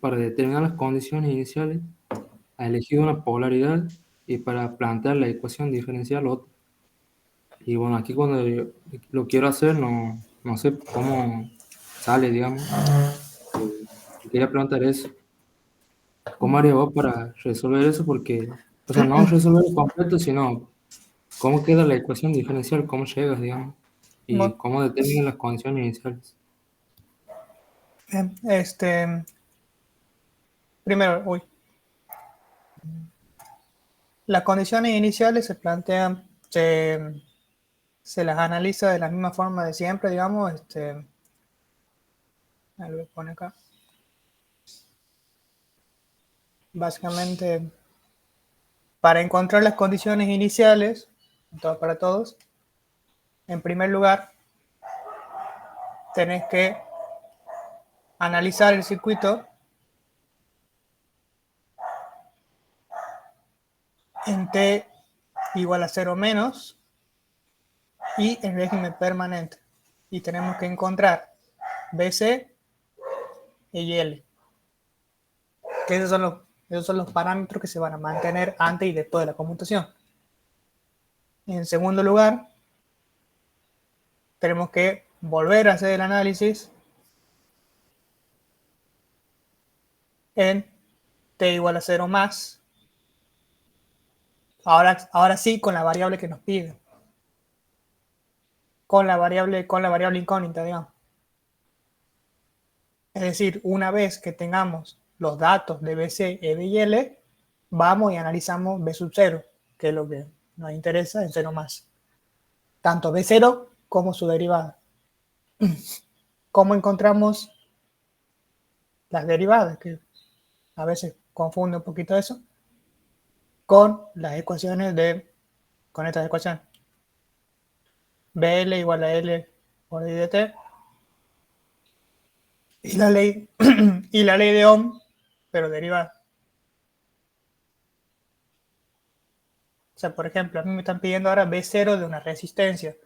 para determinar las condiciones iniciales, ha elegido una polaridad y para plantear la ecuación diferencial otra. Y bueno, aquí cuando yo lo quiero hacer, no sé cómo sale, digamos. Y quería preguntar eso. ¿Cómo harías vos para resolver eso? Porque, o sea, no resolver el completo, sino cómo queda la ecuación diferencial, cómo llegas, digamos, y Bueno, cómo determinan las condiciones iniciales. bien, primero, las condiciones iniciales se plantean, se las analiza de la misma forma de siempre, digamos, lo pone acá. Básicamente, para encontrar las condiciones iniciales, para todos, en primer lugar, tenés que analizar el circuito en t igual a 0 menos y en régimen permanente. Y tenemos que encontrar BC y L, que esos son los parámetros que se van a mantener antes y después de la conmutación. En segundo lugar, tenemos que volver a hacer el análisis en t igual a 0 más. Ahora sí, con la variable que nos pide. Con la variable incógnita, digamos. Es decir, una vez que tengamos los datos de BC, EB y L, vamos y analizamos B sub 0, que es lo que nos interesa en 0 más. Tanto B0 como su derivada. ¿Cómo encontramos las derivadas? Que a veces confunde un poquito eso. Con las ecuaciones con estas ecuaciones. BL igual a L por I de T. Y la ley, y la ley de Ohm, pero derivada. O sea, por ejemplo, a mí me están pidiendo ahora B0 de una resistencia.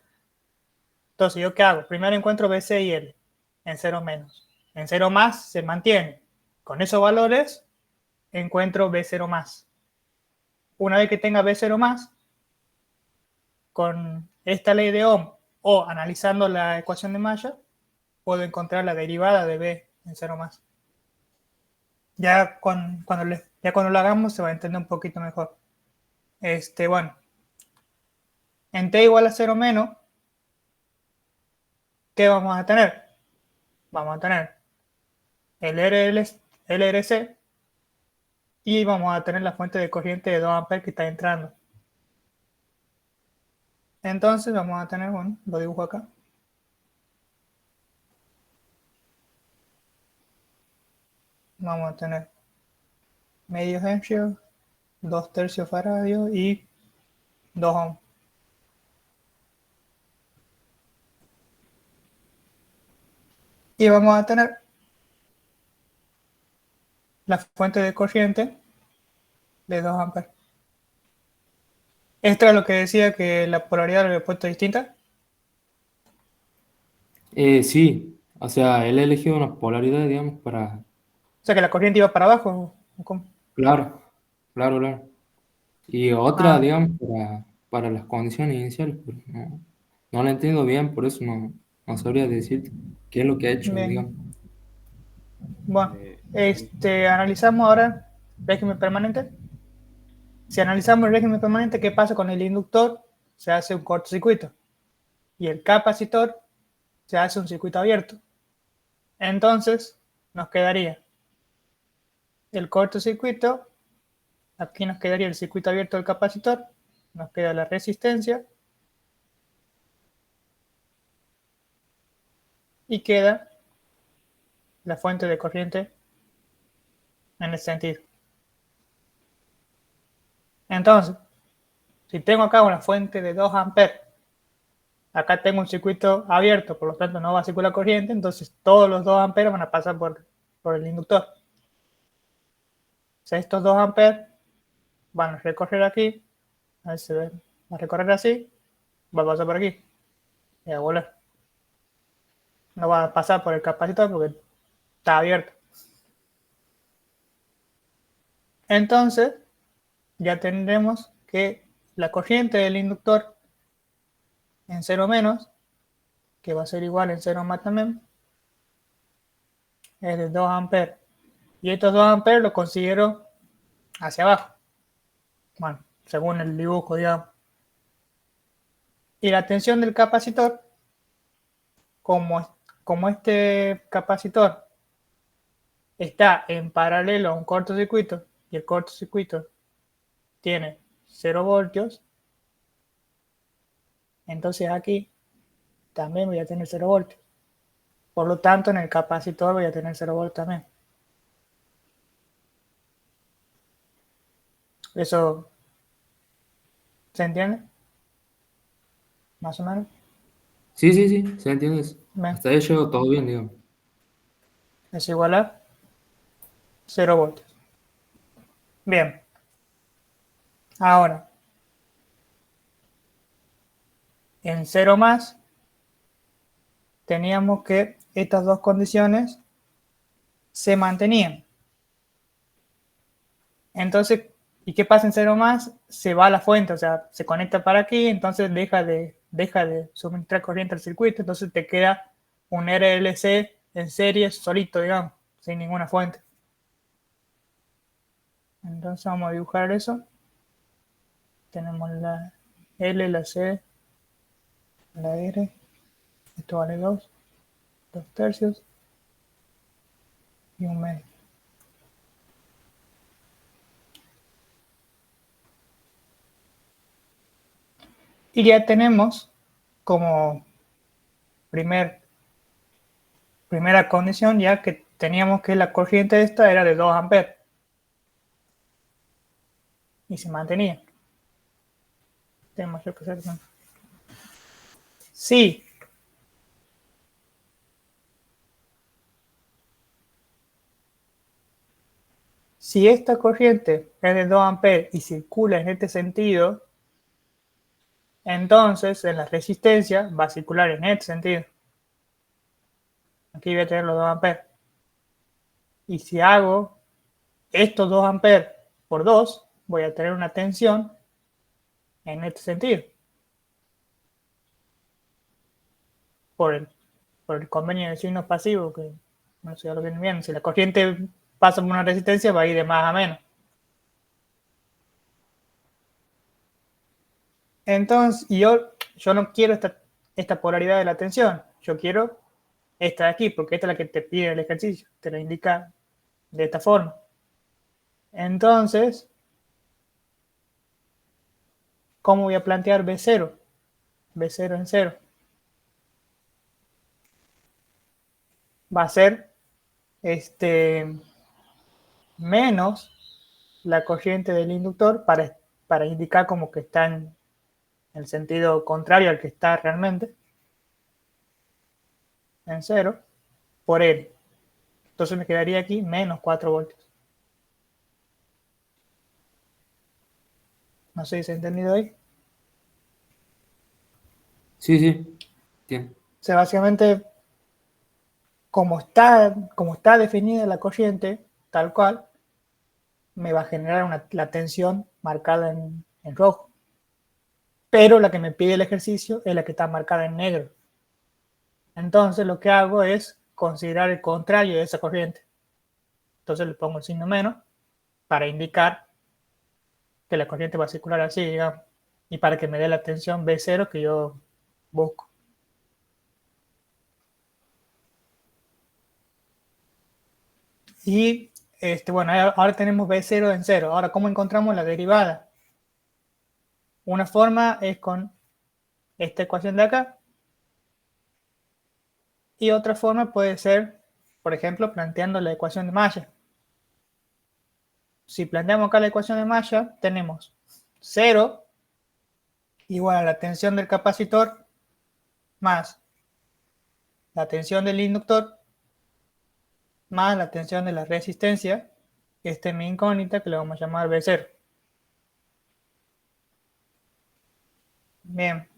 Entonces, ¿yo qué hago? Primero encuentro BC y L en 0 menos. En 0 más se mantiene. Con esos valores encuentro B0 más. Una vez que tenga B0 más, con esta ley de Ohm o analizando la ecuación de Maya, puedo encontrar la derivada de B en 0 más. Ya cuando lo hagamos se va a entender un poquito mejor. Bueno, en t igual a 0 menos, ¿qué vamos a tener? Vamos a tener el LRC y vamos a tener la fuente de corriente de 2 amperes que está entrando. Entonces vamos a tener, bueno, lo dibujo acá. Vamos a tener medio Henry, 2 tercios faradio y 2 ohm. Y vamos a tener la fuente de corriente de 2 amperes. Esto es lo que decía que la polaridad lo había puesto distinta. Sí, o sea, él ha elegido una polaridad, digamos, para... O sea que la corriente iba para abajo. ¿Cómo? Claro, claro, claro. Y otra, Ah, digamos, para las condiciones iniciales, pero no la entiendo bien, por eso no sabría decirte qué es lo que ha hecho, bien. digamos. Bueno, analizamos ahora régimen permanente. Si analizamos el régimen permanente, ¿qué pasa con el inductor? Se hace un cortocircuito. Y el capacitor se hace un circuito abierto. Entonces, nos quedaría el cortocircuito, aquí nos quedaría el circuito abierto del capacitor, nos queda la resistencia y queda la fuente de corriente en ese sentido. Entonces, si tengo acá una fuente de 2 amperes, acá tengo un circuito abierto, por lo tanto no va a circular corriente, entonces todos los 2 amperes van a pasar por el inductor. O sea, estos 2 amperes van a recorrer aquí, a ver si se ve, va a recorrer así, va a pasar por aquí y a volver. No va a pasar por el capacitor porque está abierto. Entonces, ya tendremos que la corriente del inductor en 0 menos, que va a ser igual en 0 más también, es de 2 amperes. Y estos 2 amperes los considero hacia abajo. Bueno, según el dibujo, digamos. Y la tensión del capacitor, como este capacitor está en paralelo a un cortocircuito y el cortocircuito tiene 0 voltios, entonces aquí también voy a tener 0 voltios. Por lo tanto, en el capacitor voy a tener 0 voltios también. ¿Eso se entiende? Más o menos. Sí, sí, sí, ¿se entiende eso? Bien. Hasta ahí llegó todo bien, digamos. Es igual a 0 voltios. Bien. Ahora, en 0 más, teníamos que estas dos condiciones se mantenían. Entonces, ¿y qué pasa en 0 más? Se va a la fuente, o sea, se conecta para aquí, entonces deja de suministrar corriente al circuito, entonces te queda un RLC en serie solito, digamos, sin ninguna fuente. Entonces vamos a dibujar eso. Tenemos la L, la C, la R. Esto vale 2 tercios y un medio. Y ya tenemos como primera condición ya que teníamos que la corriente esta era de 2 amperes y se mantenía. Tenemos que hacer sí. Si esta corriente es de 2 amperes y circula en este sentido, entonces en la resistencia va a circular en este sentido. Aquí voy a tener los 2 amperes. Y si hago estos 2 amperes por 2, voy a tener una tensión en este sentido. Por el convenio de signos pasivos, que no sé, ya lo vienen viendo. Si la corriente pasa por una resistencia, va a ir de más a menos. Entonces, y yo no quiero esta polaridad de la tensión. Yo quiero esta de aquí, porque esta es la que te pide el ejercicio. Te la indica de esta forma. Entonces, ¿cómo voy a plantear B0? B0 en 0. Va a ser menos la corriente del inductor para indicar como que está en el sentido contrario al que está realmente, en 0, por L. Entonces me quedaría aquí menos 4 voltios. No sé si se ha entendido ahí. Sí, sí, entiendo. O sea, básicamente, como está definida la corriente, tal cual, me va a generar la tensión marcada en rojo. Pero la que me pide el ejercicio es la que está marcada en negro. Entonces lo que hago es considerar el contrario de esa corriente. Entonces le pongo el signo menos para indicar que la corriente va a circular así, digamos, y para que me dé la tensión B0 que yo busco. Y bueno, ahora tenemos B0 en 0. Ahora, ¿cómo encontramos la derivada? Una forma es con esta ecuación de acá, y otra forma puede ser, por ejemplo, planteando la ecuación de malla. Si planteamos acá la ecuación de malla, tenemos 0 igual a la tensión del capacitor más la tensión del inductor más la tensión de la resistencia. Esta es mi incógnita que le vamos a llamar B0. Bien,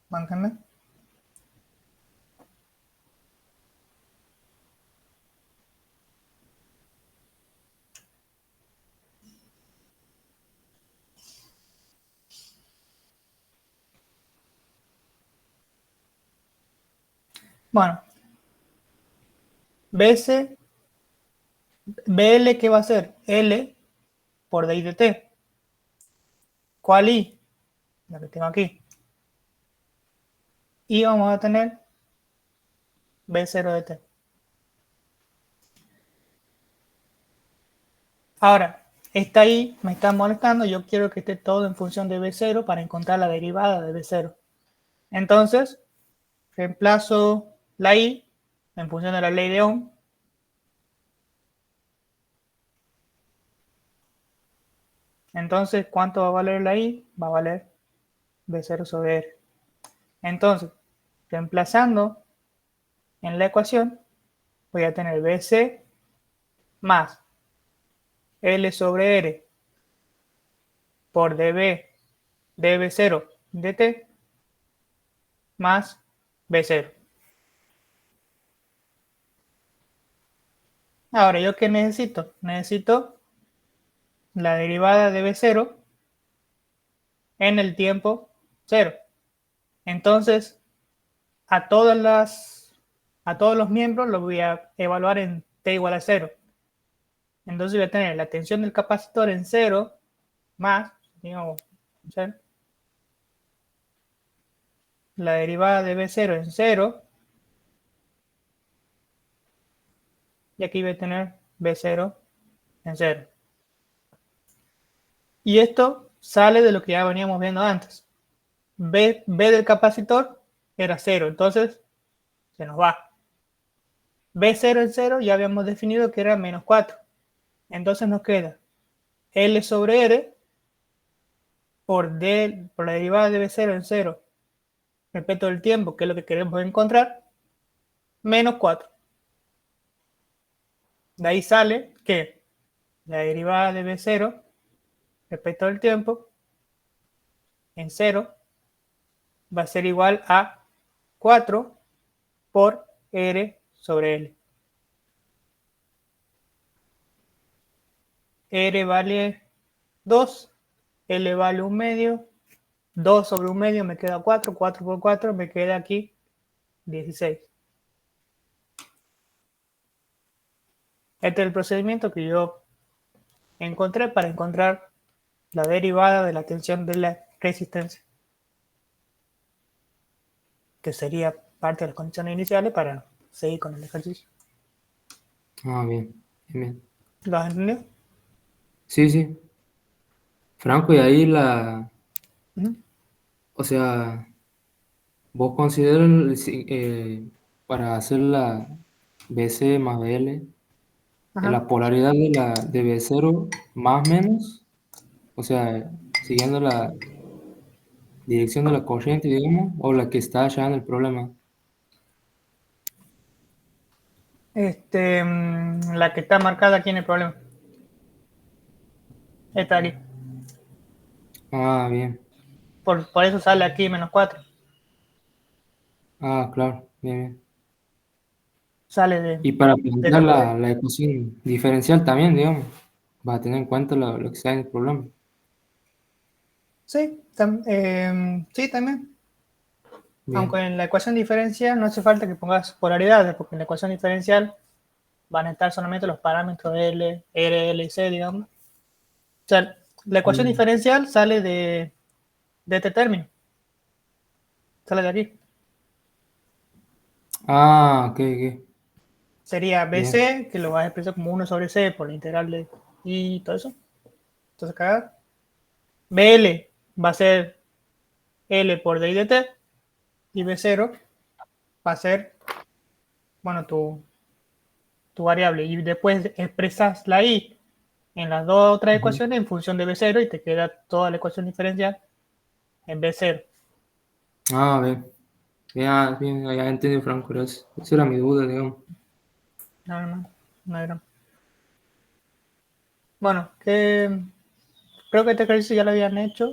báncame. Bueno, BC, BL, ¿qué va a ser? L por DI de T. ¿Cuál I? La que tengo aquí. Y vamos a tener B0 de T. Ahora, esta I me está molestando. Yo quiero que esté todo en función de B0 para encontrar la derivada de B0. Entonces, reemplazo la I en función de la ley de Ohm. Entonces, ¿cuánto va a valer la I? Va a valer B0 sobre R. Entonces, reemplazando en la ecuación, voy a tener BC más L sobre R por dB dB0 dt más B0. Ahora, ¿yo qué necesito? Necesito la derivada de B0 en el tiempo 0. Entonces, a todos los miembros los voy a evaluar en t igual a 0. Entonces voy a tener la tensión del capacitor en 0 más, digamos, la derivada de B0 en 0. Y aquí voy a tener B0 en 0. Y esto sale de lo que ya veníamos viendo antes. B del capacitor era 0, entonces se nos va. B0 en 0 ya habíamos definido que era menos 4. Entonces nos queda L sobre R por la derivada de B0 en 0 respecto del tiempo, que es lo que queremos encontrar, menos 4. De ahí sale que la derivada de B0 respecto del tiempo en 0 va a ser igual a 4 por R sobre L. R vale 2, L vale 1 medio, 2 sobre 1 medio me queda 4, 4 por 4 me queda aquí 16. Este es el procedimiento que yo encontré para encontrar la derivada de la tensión de la resistencia, que sería parte de las condiciones iniciales para seguir con el ejercicio. Ah, bien, bien. ¿Lo has entendido? Sí, sí. Franco, y ahí Uh-huh. o sea, vos consideras para hacer la BC más BL, Ajá. la polaridad de B0 más menos, o sea, siguiendo la dirección de la corriente, digamos, o la que está allá en el problema. La que está marcada aquí en el problema. Esta aquí. Ah, bien. Por eso sale aquí menos 4. Ah, claro, bien, bien. Sale Y para de plantear lo que... la ecuación diferencial también, digamos, va a tener en cuenta lo que está en el problema. Sí, sí, también. Aunque Bien. en la ecuación diferencial no hace falta que pongas polaridades, porque en la ecuación diferencial van a estar solamente los parámetros L, R, L y C, digamos. O sea, la ecuación Mm. diferencial sale de este término, sale de aquí. Ah, ok, ok. Sería Bien. BC, que lo vas a expresar como 1 sobre C por la integral de y todo eso. Entonces acá BL va a ser L por D de T y B0 va a ser, bueno, tu variable. Y después expresas la I en las dos otras Ujú. ecuaciones en función de B0 y te queda toda la ecuación diferencial en B0. Ah, bien. Ya, bien, ya entendí, Franco, gracias. Esa era mi duda, digamos. No, no, no hay drama. Bueno, creo que este ejercicio ya lo habían hecho,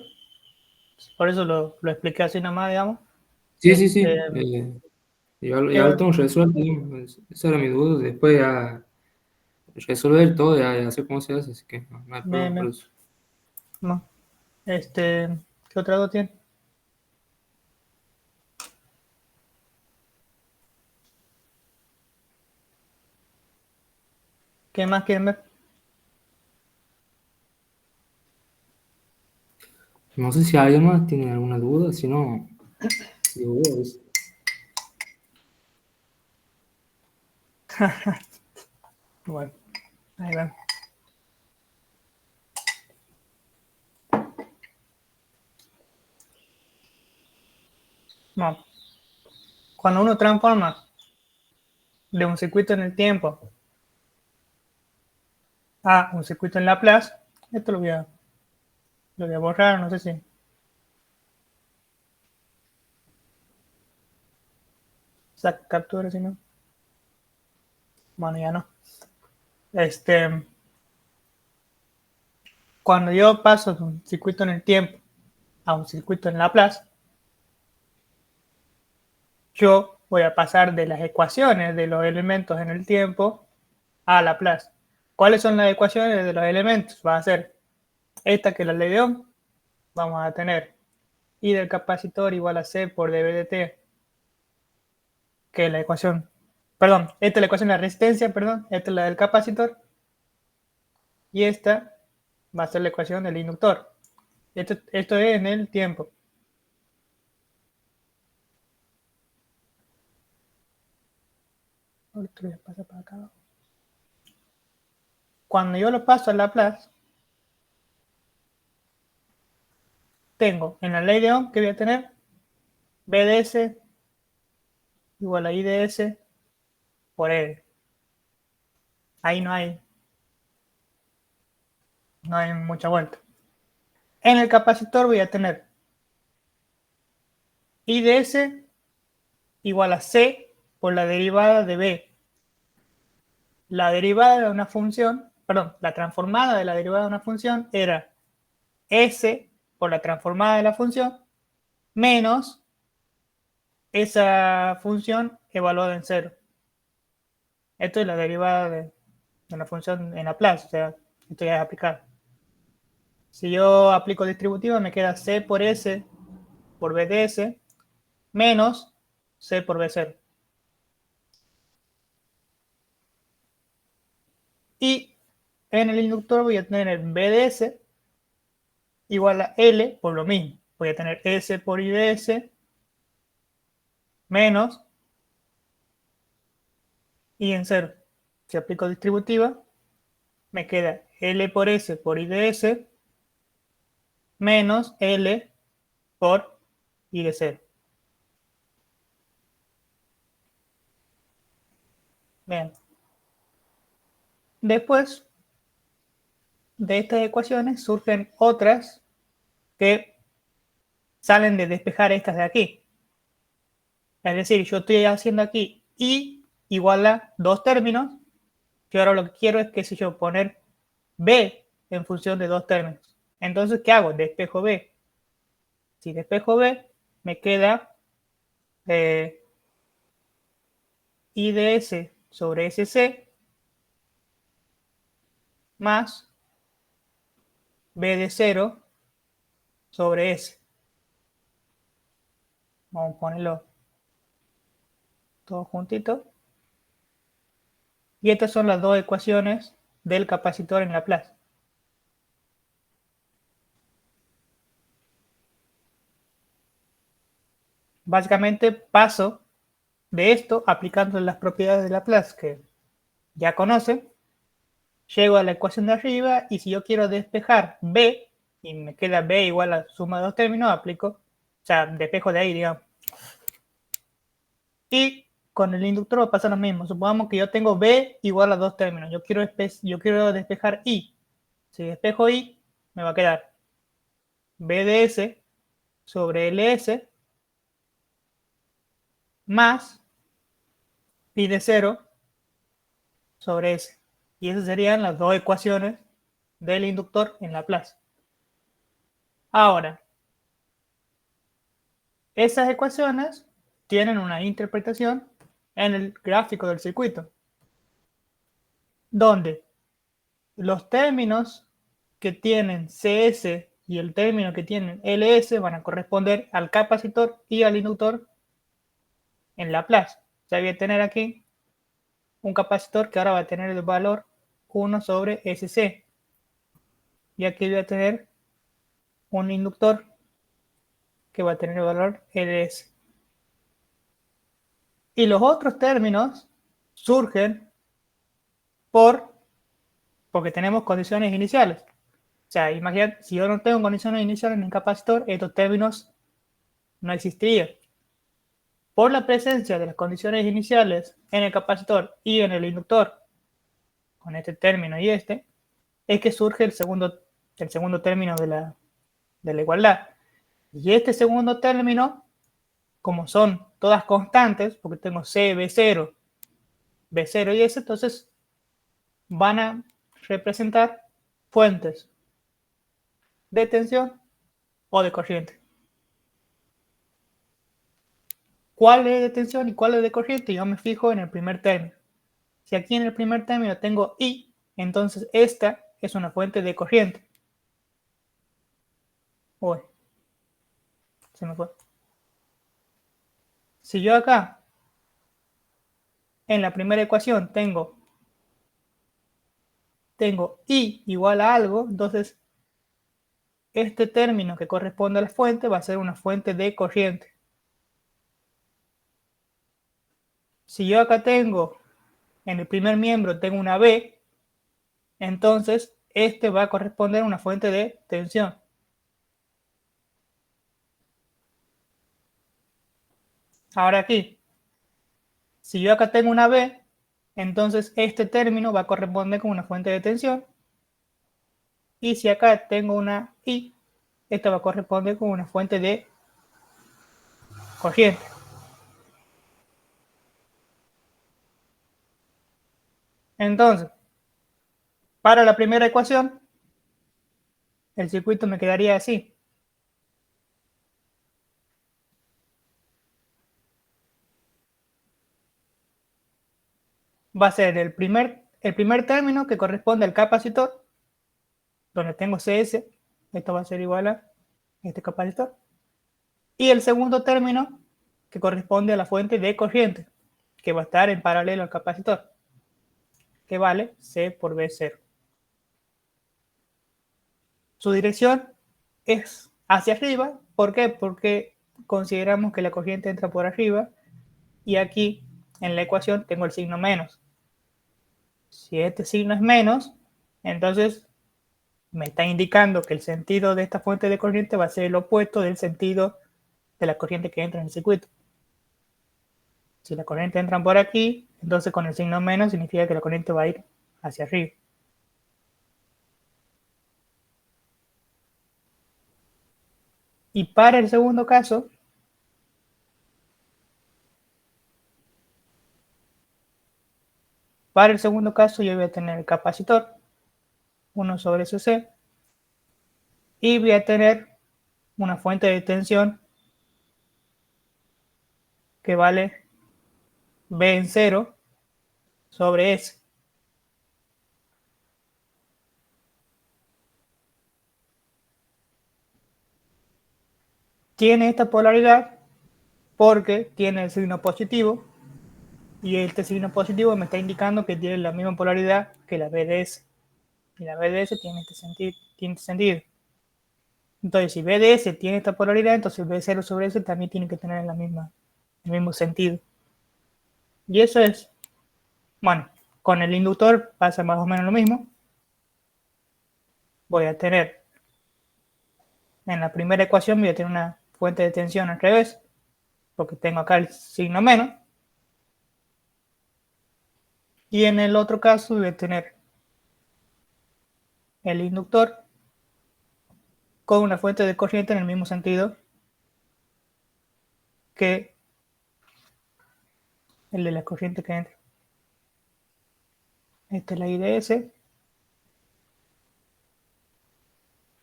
por eso lo expliqué así nomás, digamos. Sí, sí, Este, sí. Ya lo que, tengo resuelto, digamos. Esa era mi duda. Después ya resolver todo, ya sé cómo se hace, así que no hay me, problema por me- eso. no, ¿qué otra duda tiene? ¿Qué más quieren ver? No sé si alguien más tiene alguna duda, si no, sigo yo, ¿ves? Bueno, ahí va. No. Cuando uno transforma de un circuito en el tiempo a un circuito en Laplace, esto lo voy a borrar, no sé si saca captura, si no. Bueno, ya no. Cuando yo paso de un circuito en el tiempo a un circuito en Laplace, yo voy a pasar de las ecuaciones de los elementos en el tiempo a Laplace. ¿Cuáles son las ecuaciones de los elementos? Va a ser esta que es la ley de Ohm. Vamos a tener I del capacitor igual a C por dB de T, que es la ecuación, perdón, esta es la ecuación de la resistencia, perdón, esta es la del capacitor, y esta va a ser la ecuación del inductor. Esto es en el tiempo. Pasa para acá. Cuando yo lo paso a Laplace, tengo en la ley de Ohm que voy a tener B de S igual a I de S por L. Ahí no hay mucha vuelta. En el capacitor voy a tener I de S igual a C por la derivada de B. La derivada de una función, perdón, la transformada de la derivada de una función era S por la transformada de la función menos esa función evaluada en cero. Esto es la derivada de una función en Laplace, o sea, esto ya es aplicado. Si yo aplico distributiva, me queda C por S por B de S menos C por B0. Y en el inductor voy a tener B de S igual a L por lo mismo. Voy a tener S por I de S menos I en cero. Si aplico distributiva, me queda L por S por I de S menos L por I de 0. Bien. Después de estas ecuaciones surgen otras que salen de despejar estas de aquí. Es decir, yo estoy haciendo aquí I igual a dos términos, que ahora lo que quiero es, qué sé yo, poner B en función de dos términos. Entonces, ¿qué hago? Despejo B. Si despejo B, me queda I de S sobre SC más B de 0 sobre S. Vamos a ponerlo todo juntito. Y estas son las dos ecuaciones del capacitor en Laplace. Básicamente paso de esto aplicando las propiedades de Laplace que ya conocen. Llego a la ecuación de arriba y si yo quiero despejar B y me queda B igual a suma de dos términos, aplico, o sea, despejo de ahí, digamos. Y con el inductor va a pasar lo mismo. Supongamos que yo tengo B igual a dos términos. Yo quiero despejar I. Si despejo I, me va a quedar B de S sobre LS más I de 0 sobre S. Y esas serían las dos ecuaciones del inductor en Laplace. Ahora, esas ecuaciones tienen una interpretación en el gráfico del circuito, donde los términos que tienen CS y el término que tienen LS van a corresponder al capacitor y al inductor en Laplace. O sea, voy a tener aquí un capacitor que ahora va a tener el valor 1 sobre SC. Y aquí voy a tener un inductor que va a tener el valor LS. Y los otros términos surgen porque tenemos condiciones iniciales. O sea, imagínate, si yo no tengo condiciones iniciales en el capacitor, estos términos no existirían. Por la presencia de las condiciones iniciales en el capacitor y en el inductor, con este término y este, es que surge el segundo término de la igualdad. Y este segundo término, como son todas constantes, porque tengo C, B0, B0 y S, entonces van a representar fuentes de tensión o de corriente. ¿Cuál es de tensión y cuál es de corriente? Yo me fijo en el primer término. Si aquí en el primer término tengo I, entonces esta es una fuente de corriente. Uy, se me fue. Si yo acá en la primera ecuación tengo I igual a algo, entonces este término que corresponde a la fuente va a ser una fuente de corriente. Si yo acá tengo, en el primer miembro tengo una B, entonces este va a corresponder a una fuente de tensión. Ahora aquí, si yo acá tengo una B, entonces este término va a corresponder con una fuente de tensión. Y si acá tengo una I, esta va a corresponder con una fuente de corriente. Entonces, para la primera ecuación, el circuito me quedaría así. Va a ser el primer término que corresponde al capacitor, donde tengo CS, esto va a ser igual a este capacitor. Y el segundo término que corresponde a la fuente de corriente, que va a estar en paralelo al capacitor, que vale C por B0. Su dirección es hacia arriba. ¿Por qué? Porque consideramos que la corriente entra por arriba y aquí en la ecuación tengo el signo menos. Si este signo es menos, entonces me está indicando que el sentido de esta fuente de corriente va a ser el opuesto del sentido de la corriente que entra en el circuito. Si la corriente entra por aquí, entonces con el signo menos significa que la corriente va a ir hacia arriba. Y para el segundo caso, yo voy a tener el capacitor 1 sobre CC y voy a tener una fuente de tensión que vale B en 0 sobre S. Tiene esta polaridad porque tiene el signo positivo y este signo positivo me está indicando que tiene la misma polaridad que la BDS. Y la BDS tiene este sentido. Entonces, si BDS tiene esta polaridad, entonces B0 sobre S también tiene que tener el mismo sentido. Y eso es, bueno, con el inductor pasa más o menos lo mismo. Voy a tener, en la primera ecuación voy a tener una fuente de tensión al revés, porque tengo acá el signo menos. Y en el otro caso voy a tener el inductor con una fuente de corriente en el mismo sentido que el de la corriente que entra. Esta es la IDS.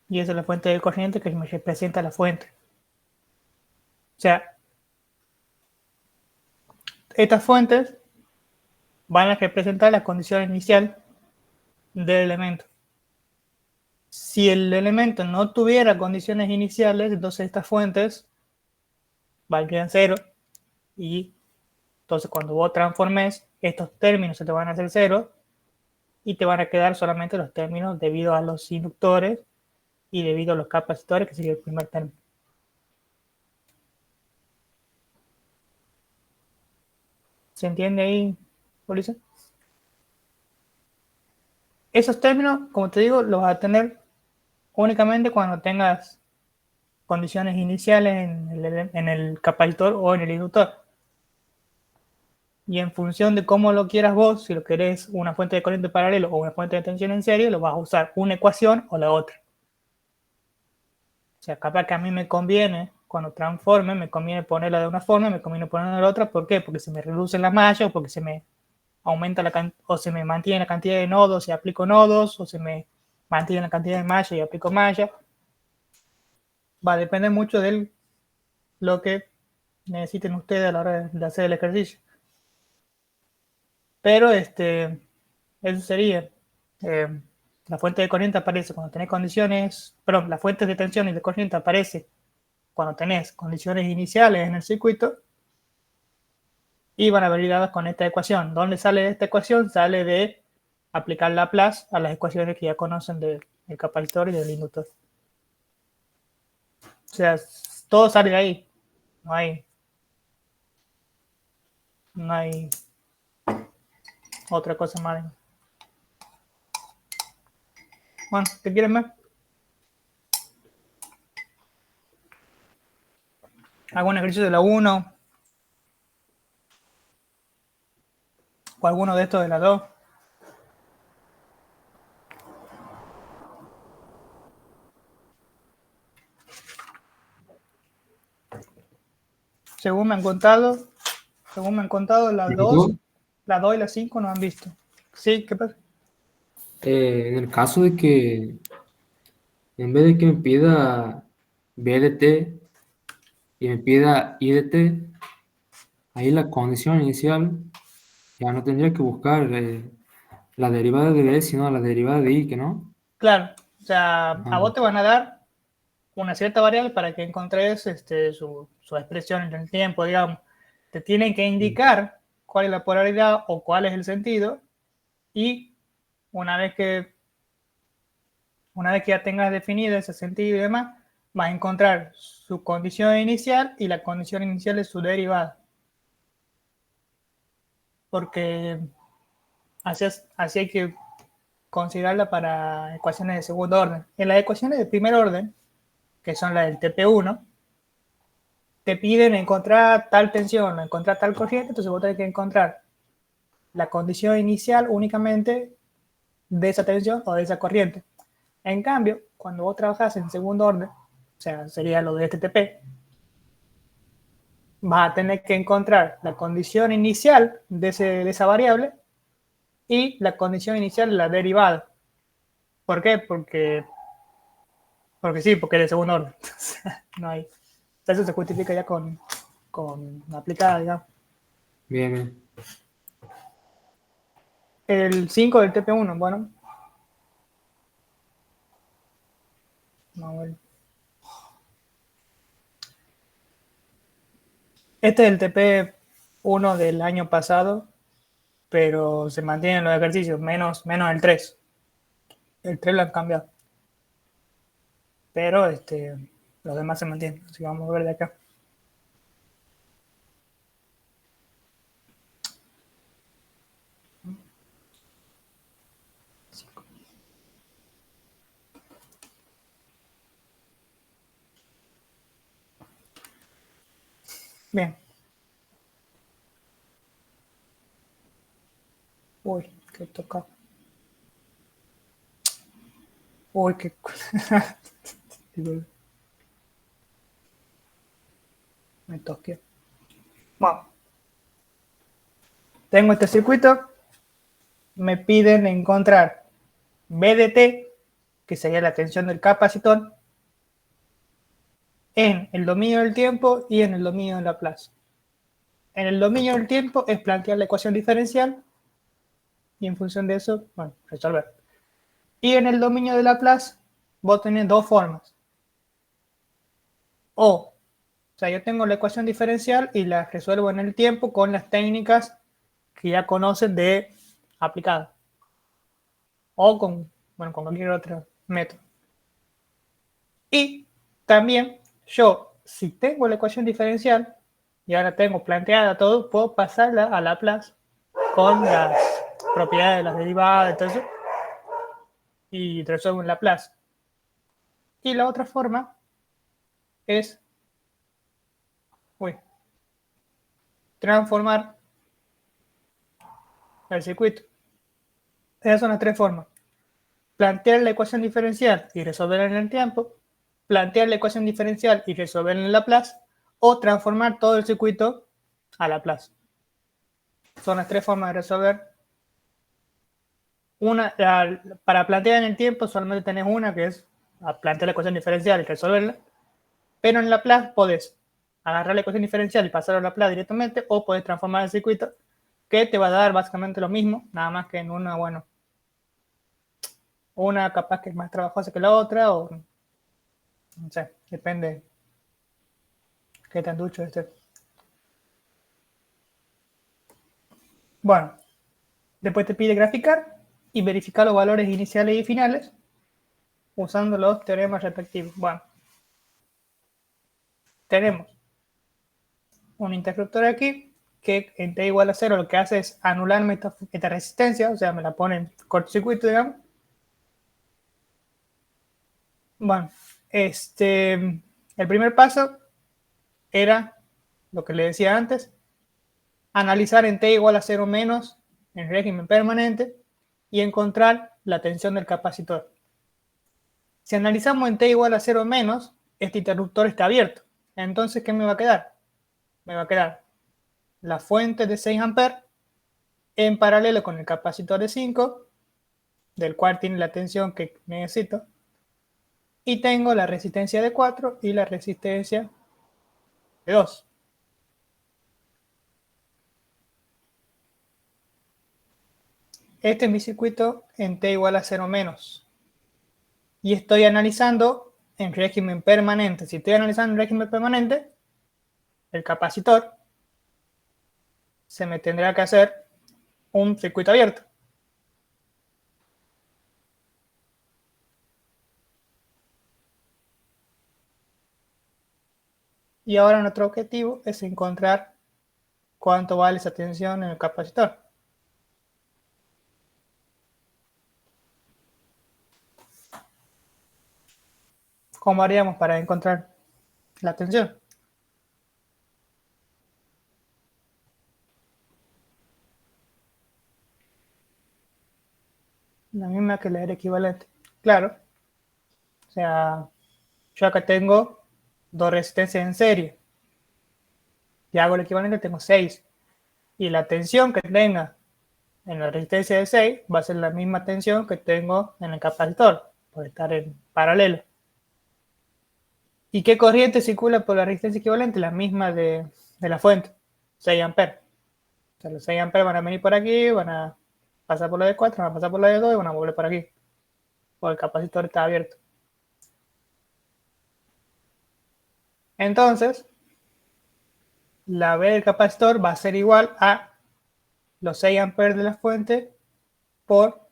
Y esa es la fuente de corriente que me representa la fuente. O sea, estas fuentes van a representar la condición inicial del elemento. Si el elemento no tuviera condiciones iniciales, entonces estas fuentes valdrían 0 y entonces cuando vos transformes estos términos se te van a hacer 0 y te van a quedar solamente los términos debido a los inductores y debido a los capacitores, que sería el primer término. ¿Se entiende ahí, Ulises? Esos términos, como te digo, los vas a tener únicamente cuando tengas condiciones iniciales en el capacitor o en el inductor. Y en función de cómo lo quieras vos, si lo querés una fuente de corriente paralelo o una fuente de tensión en serie, lo vas a usar una ecuación o la otra. O sea, capaz que a mí me conviene, cuando transforme, me conviene ponerla de una forma, me conviene ponerla de la otra. ¿Por qué? Porque se me reducen las mallas, o porque se me aumenta o se me mantiene la cantidad de nodos y aplico nodos, o se me mantiene la cantidad de mallas y aplico mallas. Va a depender mucho de lo que necesiten ustedes a la hora de hacer el ejercicio. Pero eso sería. La fuente de corriente aparece cuando tenés condiciones, perdón, la fuente de tensión y de corriente aparece cuando tenés condiciones iniciales en el circuito y van a venir dadas con esta ecuación. ¿Dónde sale esta ecuación? Sale de aplicar Laplace a las ecuaciones que ya conocen del capacitor y del inductor. O sea, todo sale de ahí. No hay otra cosa más. Bueno, ¿qué quieren ver? ¿Algún ejercicio de la 1? ¿O alguno de estos de la 2? Según me han contado, las 2 y las 5 no han visto. ¿Sí? ¿Qué pasa? En el caso de que en vez de que me pida BDT y me pida IDT, ahí la condición inicial ya no tendría que buscar la derivada de B, sino la derivada de I, ¿que no? Claro, o sea, a vos te van a dar una cierta variable para que encontres su expresión en el tiempo, digamos. Te tienen que indicar cuál es la polaridad o cuál es el sentido, y una vez que ya tengas definido ese sentido y demás, vas a encontrar su condición inicial y la condición inicial es su derivada. Porque así hay que considerarla para ecuaciones de segundo orden. En las ecuaciones de primer orden, que son las del TP1, te piden encontrar tal tensión, encontrar tal corriente, entonces vos tenés que encontrar la condición inicial únicamente de esa tensión o de esa corriente. En cambio, cuando vos trabajás en segundo orden, o sea, sería lo de este TP, vas a tener que encontrar la condición inicial de esa variable y la condición inicial de la derivada. ¿Por qué? Porque sí, porque es de segundo orden. No hay. Eso se justifica ya con aplicada, digamos. Bien, bien. El 5 del TP1, bueno. Vamos a ver. Este es el TP1 del año pasado, pero se mantienen los ejercicios, menos el 3. El 3 lo han cambiado. Pero los demás se mantienen. Así que vamos a ver de acá. Bien. Uy, qué toca. Uy, qué. Me toqué. Bueno. Tengo este circuito. Me piden encontrar BDT, que sería la tensión del capacitor, en el dominio del tiempo y en el dominio de Laplace. En el dominio del tiempo es plantear la ecuación diferencial y en función de eso, bueno, resolver. Y en el dominio de Laplace, vos tenés dos formas. O sea, yo tengo la ecuación diferencial y la resuelvo en el tiempo con las técnicas que ya conocen de aplicada. o con cualquier otro método. Y también yo, si tengo la ecuación diferencial, y ahora tengo planteada todo, puedo pasarla a Laplace con las propiedades de las derivadas, entonces, y resuelvo en Laplace. Y la otra forma es transformar el circuito. Esas son las tres formas. Plantear la ecuación diferencial y resolverla en el tiempo, plantear la ecuación diferencial y resolverla en Laplace, o transformar todo el circuito a Laplace. Son las tres formas de resolver. Para plantear en el tiempo solamente tenés una, que es plantear la ecuación diferencial y resolverla, pero en Laplace podés agarrar la ecuación diferencial y pasarla a Laplace directamente, o podés transformar el circuito, que te va a dar básicamente lo mismo, nada más que en una capaz que es más trabajosa que la otra, o no sé, depende qué tan ducho esté. Bueno, después te pide graficar y verificar los valores iniciales y finales usando los teoremas respectivos. Bueno, tenemos un interruptor aquí que en t igual a 0 lo que hace es anularme esta resistencia, o sea, me la pone en cortocircuito, digamos. Bueno, el primer paso era lo que le decía antes, analizar en t igual a 0 menos en régimen permanente y encontrar la tensión del capacitor. Si analizamos en t igual a 0 menos, este interruptor está abierto. Entonces, ¿qué me va a quedar? Me va a quedar la fuente de 6 amperes en paralelo con el capacitor de 5, del cual tiene la tensión que necesito, y tengo la resistencia de 4 y la resistencia de 2. Este es mi circuito en t igual a 0 menos. Y estoy analizando en régimen permanente. Si estoy analizando en régimen permanente, el capacitor se me tendrá que hacer un circuito abierto. Y ahora nuestro objetivo es encontrar cuánto vale esa tensión en el capacitor. ¿Cómo haríamos para encontrar la tensión? La misma que la era equivalente. Claro. O sea, yo acá tengo dos resistencias en serie. Si hago el equivalente, tengo 6. Y la tensión que tenga en la resistencia de 6 va a ser la misma tensión que tengo en el capacitor, por estar en paralelo. ¿Y qué corriente circula por la resistencia equivalente? La misma de la fuente, 6 amperes. O sea, los 6 amperes van a venir por aquí, van a pasar por la de 4, van a pasar por la de 2 y van a volver por aquí. Porque el capacitor está abierto. Entonces, la B del capacitor va a ser igual a los 6 amperes de la fuente por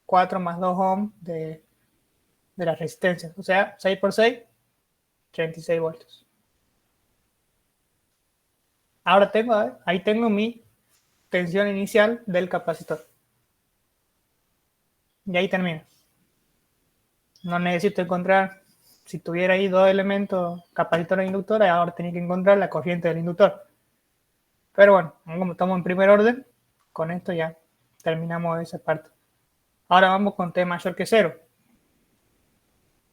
4 más 2 ohms de la resistencia. O sea, 6 por 6, 36 voltios. Ahora ahí tengo mi tensión inicial del capacitor. Y ahí termina. No necesito encontrar, si tuviera ahí dos elementos, capacitor e inductor, ahora tenía que encontrar la corriente del inductor. Pero bueno, como estamos en primer orden, con esto ya terminamos esa parte. Ahora vamos con T mayor que 0.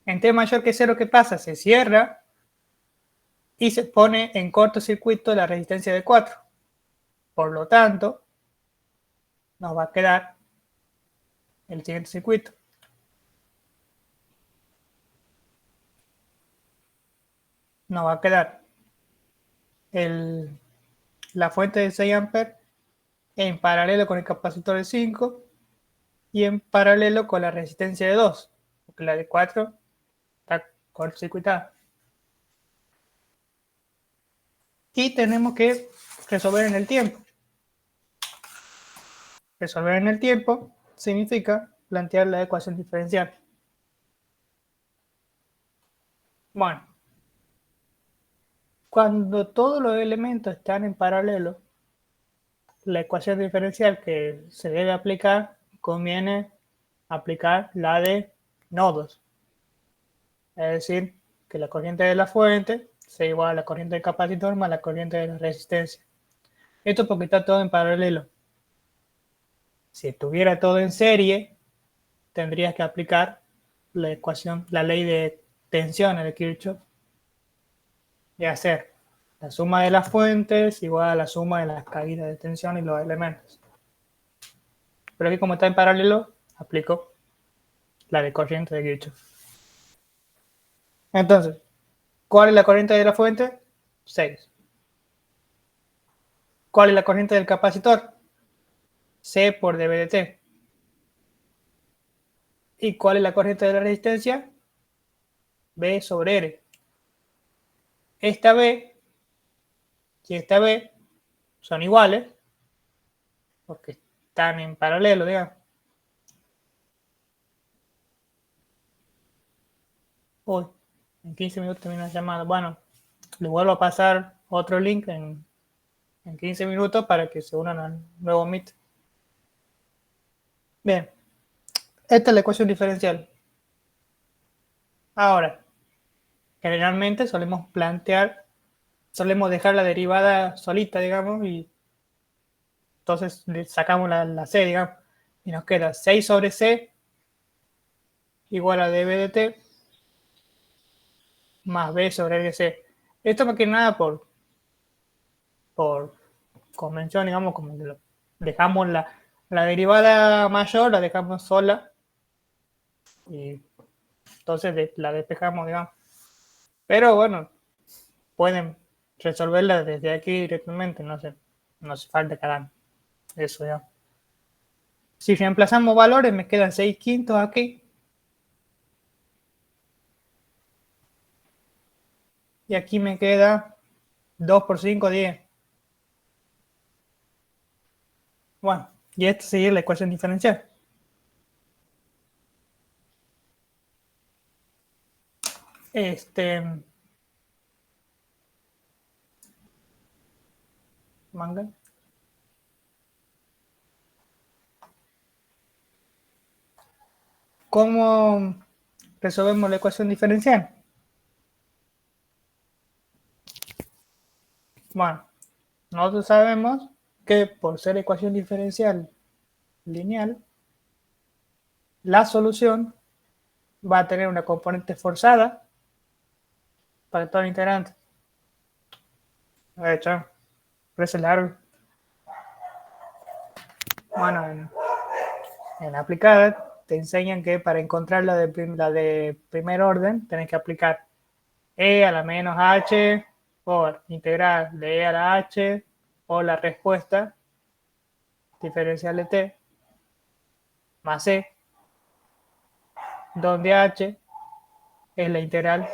En T mayor que 0, ¿qué pasa? Se cierra y se pone en cortocircuito la resistencia de 4. Por lo tanto, nos va a quedar el siguiente circuito. Nos va a quedar la fuente de 6 amperes en paralelo con el capacitor de 5 y en paralelo con la resistencia de 2, porque la de 4 está cortocircuitada. Y tenemos que resolver en el tiempo. Resolver en el tiempo significa plantear la ecuación diferencial. Bueno, cuando todos los elementos están en paralelo, la ecuación diferencial que se debe aplicar, conviene aplicar la de nodos. Es decir, que la corriente de la fuente sea igual a la corriente del capacitor más la corriente de la resistencia. Esto porque está todo en paralelo. Si estuviera todo en serie, tendrías que aplicar la ecuación, la ley de tensiones de Kirchhoff y hacer la suma de las fuentes igual a la suma de las caídas de tensión y los elementos. Pero aquí como está en paralelo, aplico la de corriente de Kirchhoff. Entonces, ¿cuál es la corriente de la fuente? 6. ¿Cuál es la corriente del capacitor? C por dB de T. ¿Y cuál es la corriente de la resistencia? B sobre R. Esta B y esta B son iguales porque están en paralelo, digamos. Uy, en 15 minutos termina la llamada. Bueno, le vuelvo a pasar otro link en 15 minutos para que se unan al nuevo Meet. Bien, esta es la ecuación diferencial. Ahora, generalmente solemos dejar la derivada solita, digamos, y entonces le sacamos la C, digamos, y nos queda 6 sobre C igual a dB de T más B sobre R de C. Esto más que nada por convención, digamos, como que dejamos la derivada mayor, la dejamos sola y entonces la despejamos, digamos. Pero bueno, pueden resolverla desde aquí directamente, no hace falta que hagan eso, digamos. Si reemplazamos valores, me quedan 6 quintos aquí. Y aquí me queda 2 por 5, 10. Bueno, y esta sería la ecuación diferencial. Manga. ¿Cómo resolvemos la ecuación diferencial? Bueno, nosotros sabemos que por ser ecuación diferencial lineal, la solución va a tener una componente forzada para todo el integrante. De hecho, parece largo. Bueno, en aplicada te enseñan que para encontrar la de primer orden tenés que aplicar e a la menos h por integral de e a la h o la respuesta diferencial de t más c, donde h es la integral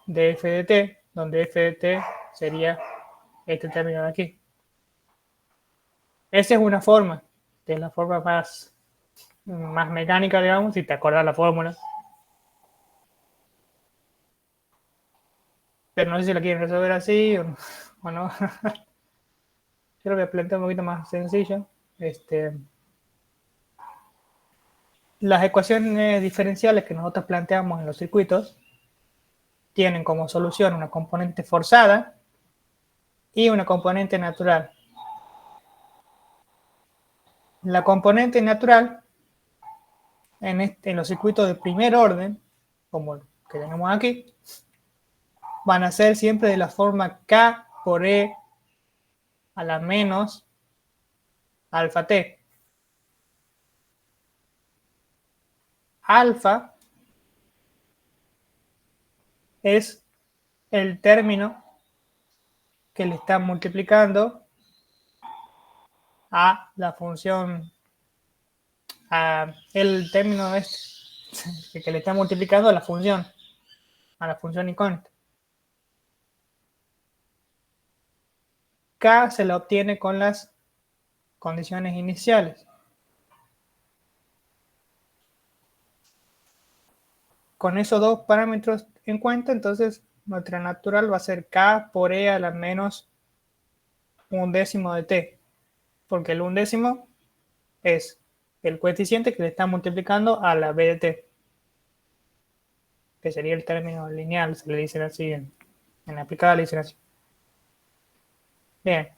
de f de t, donde f de t sería este término de aquí. Esa es una forma, que es la forma más mecánica, digamos, si te acuerdas la fórmula. Pero no sé si la quieren resolver así o no. Yo lo voy a plantear un poquito más sencillo. Las ecuaciones diferenciales que nosotros planteamos en los circuitos tienen como solución una componente forzada y una componente natural. La componente natural en los circuitos de primer orden, como el que tenemos aquí, van a ser siempre de la forma K por E a la menos alfa T. Alfa es el término que le está multiplicando a la función, el término es que le está multiplicando a la función incógnita. K se la obtiene con las condiciones iniciales. con esos dos parámetros en cuenta, entonces nuestra natural va a ser K por E a la menos 1/10 de T, porque el 1/10 es el coeficiente que le está multiplicando a la B de T, que sería el término lineal, se le dice así en aplicada le dicen así. Bien,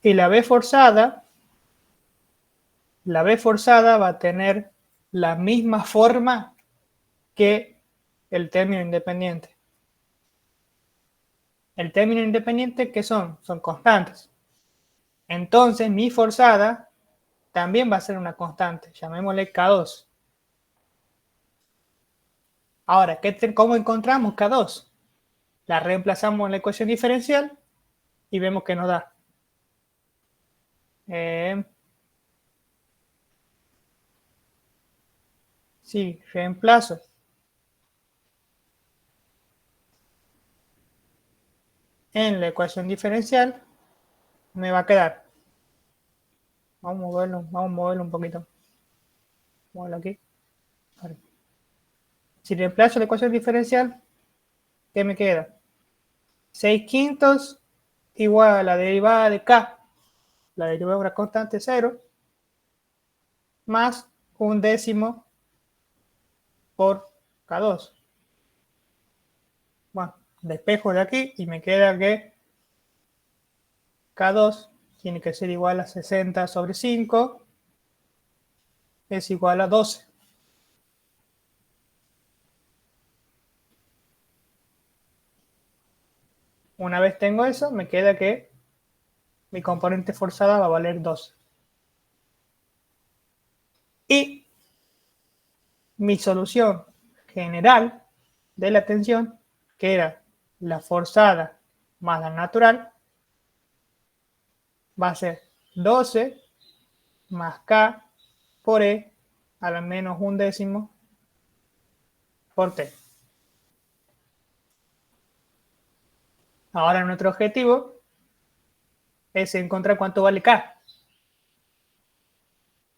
y la B forzada va a tener la misma forma que el término independiente. El término independiente, ¿qué son? Son constantes. Entonces, mi forzada también va a ser una constante. Llamémosle K2. Ahora, ¿cómo encontramos K2? La reemplazamos en la ecuación diferencial y vemos que nos da. Sí, reemplazo. En la ecuación diferencial me va a quedar. Vamos a moverlo un poquito. Moverlo aquí. Vale. Si reemplazo la ecuación diferencial, ¿qué me queda? 6/5 igual a la derivada de K, la derivada de una constante 0, más 1/10 por K2. Bueno, despejo de aquí y me queda que K2 tiene que ser igual a 60 sobre 5, es igual a 12. Una vez tengo eso, me queda que mi componente forzada va a valer 12. Y mi solución general de la tensión, que era la forzada más la natural, va a ser 12 más K por E a la menos 1/10 por T. Ahora nuestro objetivo es encontrar cuánto vale K.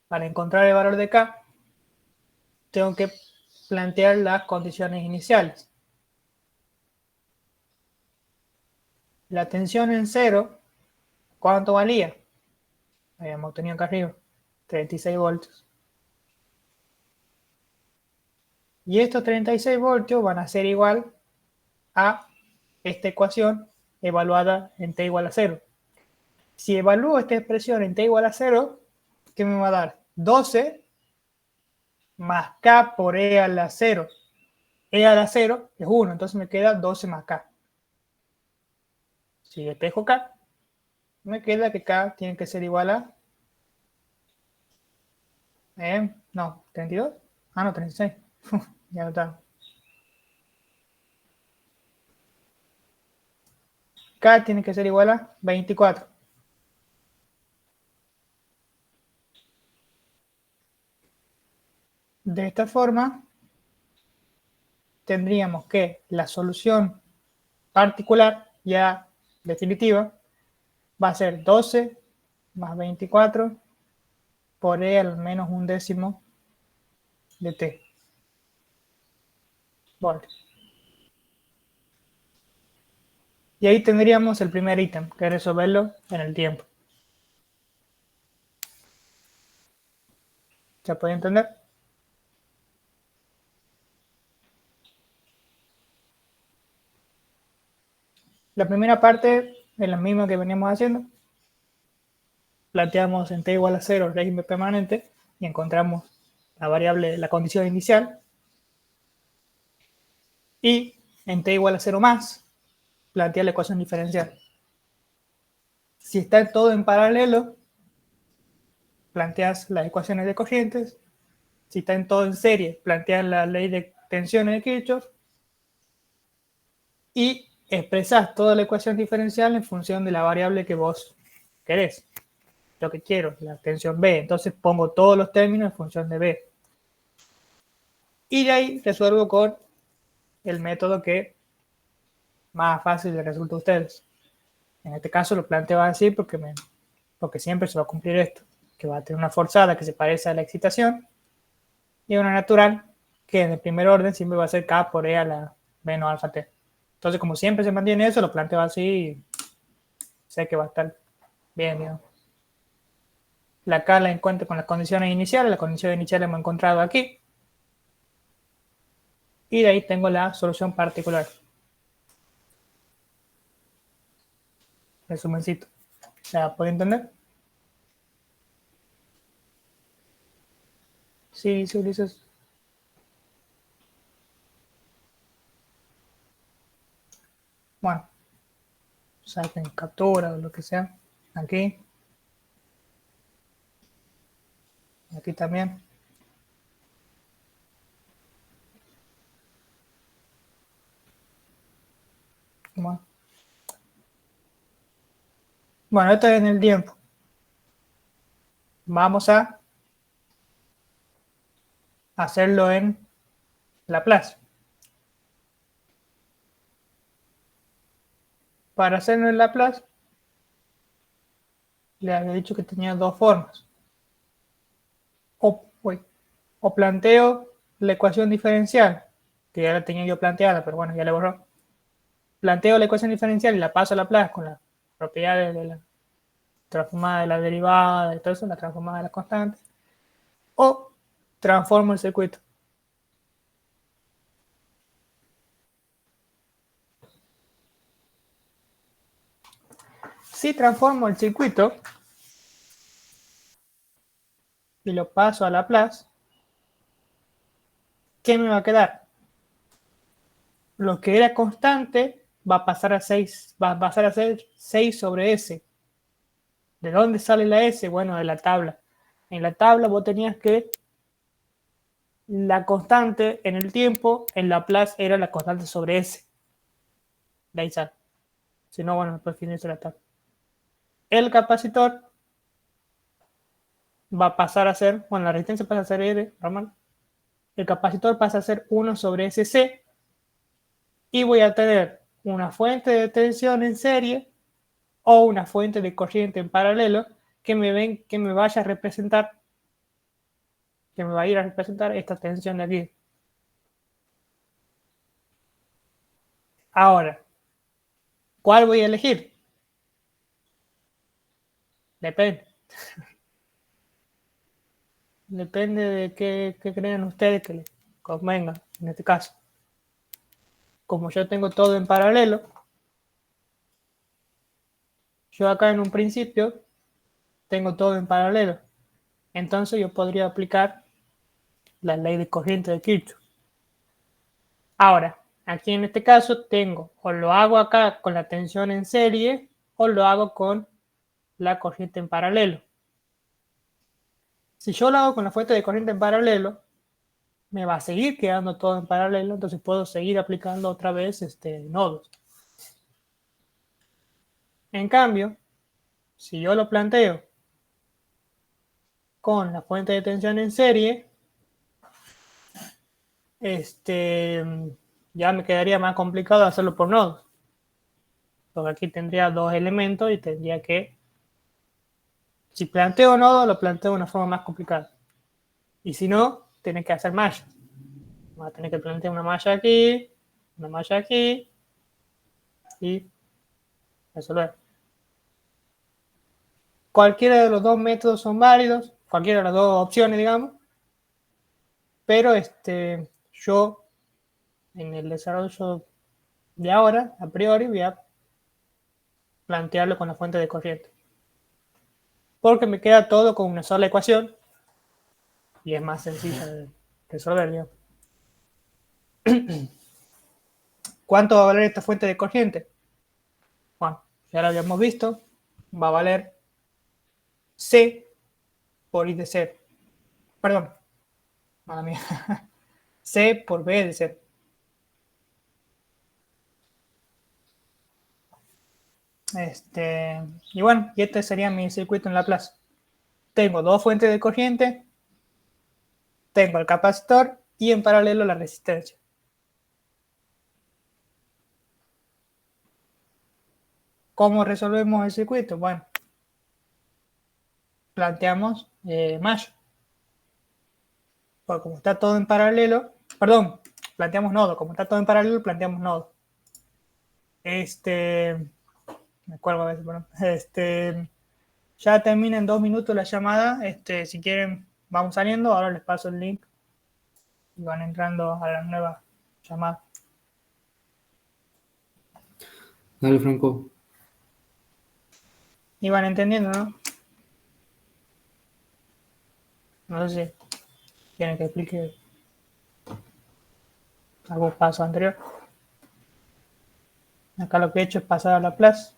Para encontrar el valor de K, tengo que plantear las condiciones iniciales. La tensión en cero, ¿cuánto valía? Habíamos obtenido acá arriba, 36 voltios. Y estos 36 voltios van a ser igual a esta ecuación evaluada en t igual a 0. Si evalúo esta expresión en t igual a 0, ¿qué me va a dar? 12 más K por E a la 0. E a la 0 es 1, entonces me queda 12 más K. Si despejo K, me queda que K tiene que ser igual a... no, 32. Ah, no, 36. Ya no está. K tiene que ser igual a 24. De esta forma, tendríamos que la solución particular, ya definitiva, va a ser 12 más 24 por E al menos 1/10 de T. Voltios. Y ahí tendríamos el primer ítem, que es resolverlo en el tiempo. ¿Se puede entender? La primera parte es la misma que veníamos haciendo. Planteamos en t igual a 0 el régimen permanente y encontramos la variable, la condición inicial. Y en t igual a 0 más, plantea la ecuación diferencial. Si está todo en paralelo, planteas las ecuaciones de corrientes. Si está en todo en serie, planteas la ley de tensiones de Kirchhoff. Y expresas toda la ecuación diferencial en función de la variable que vos querés. Lo que quiero, la tensión B. Entonces pongo todos los términos en función de B. Y de ahí resuelvo con el método que más fácil les resulta a ustedes. En este caso lo planteo así porque siempre se va a cumplir esto, que va a tener una forzada que se parece a la excitación y una natural que en el primer orden siempre va a ser K por E a la menos alfa T. Entonces, como siempre se mantiene eso, lo planteo así y sé que va a estar bien, digamos. La K la encuentro con las condiciones iniciales hemos encontrado aquí. Y de ahí tengo la solución particular. Resumencito. ¿La puede entender? Sí, Ulises. Bueno, saquen captura o lo que sea. Aquí. Aquí también. Bueno, esto es en el tiempo. Vamos a hacerlo en Laplace. Para hacerlo en Laplace, le había dicho que tenía dos formas. O planteo la ecuación diferencial, que ya la tenía yo planteada, pero bueno, ya le borró. Planteo la ecuación diferencial y la paso a Laplace con las propiedades de la transformada de la derivada y todo eso, la transformada de las constantes. O transformo el circuito. Si transformo el circuito y lo paso a Laplace, ¿qué me va a quedar? Lo que era constante va a pasar a 6, va a pasar a ser 6 sobre S. ¿De dónde sale la S? Bueno, de la tabla. En la tabla vos tenías que la constante en el tiempo, en Laplace era la constante sobre S. De ahí sale. Si no, bueno, después finalizo la tabla. El capacitor va a pasar a ser, bueno, la resistencia pasa a ser R, normal. El capacitor pasa a ser 1 sobre SC. Y voy a tener una fuente de tensión en serie o una fuente de corriente en paralelo que me vaya a representar, que me va a ir a representar esta tensión de aquí. Ahora, ¿cuál voy a elegir? Depende. Depende de qué crean ustedes que les convenga, en este caso. Como yo tengo todo en paralelo, yo acá en un principio tengo todo en paralelo. Entonces yo podría aplicar la ley de corriente de Kirchhoff. Ahora, aquí en este caso tengo, o lo hago acá con la tensión en serie, o lo hago con la corriente en paralelo. Si yo lo hago con la fuente de corriente en paralelo, me va a seguir quedando todo en paralelo, entonces puedo seguir aplicando otra vez nodos. En cambio, si yo lo planteo con la fuente de tensión en serie, ya me quedaría más complicado hacerlo por nodos. Porque aquí tendría dos elementos y tendría que, si planteo nodo, lo planteo de una forma más complicada. Y si no, tienes que hacer mallas. Vas a tener que plantear una malla aquí y resolver. Cualquiera de los dos métodos son válidos, cualquiera de las dos opciones, digamos, pero yo en el desarrollo de ahora, a priori, voy a plantearlo con la fuente de corriente. Porque me queda todo con una sola ecuación y es más sencilla de resolver, digamos. ¿Cuánto va a valer esta fuente de corriente? Bueno, ya lo habíamos visto, va a valer C por I de C. Perdón, mala mía. C por B de C. Y bueno, y este sería mi circuito en Laplace. Tengo dos fuentes de corriente, tengo el capacitor y en paralelo la resistencia. ¿Cómo resolvemos el circuito? Bueno, planteamos Mayo. Porque como está todo en paralelo, Perdón, planteamos nodo. Como está todo en paralelo, planteamos nodo. Me acuerdo a veces, bueno. Ya termina en 2 minutos la llamada. Si quieren, vamos saliendo. Ahora les paso el link y van entrando a la nueva llamada. Dale, Franco. Y van entendiendo, ¿no? No sé si quieren que explique algún paso anterior. Acá lo que he hecho es pasar a Laplace.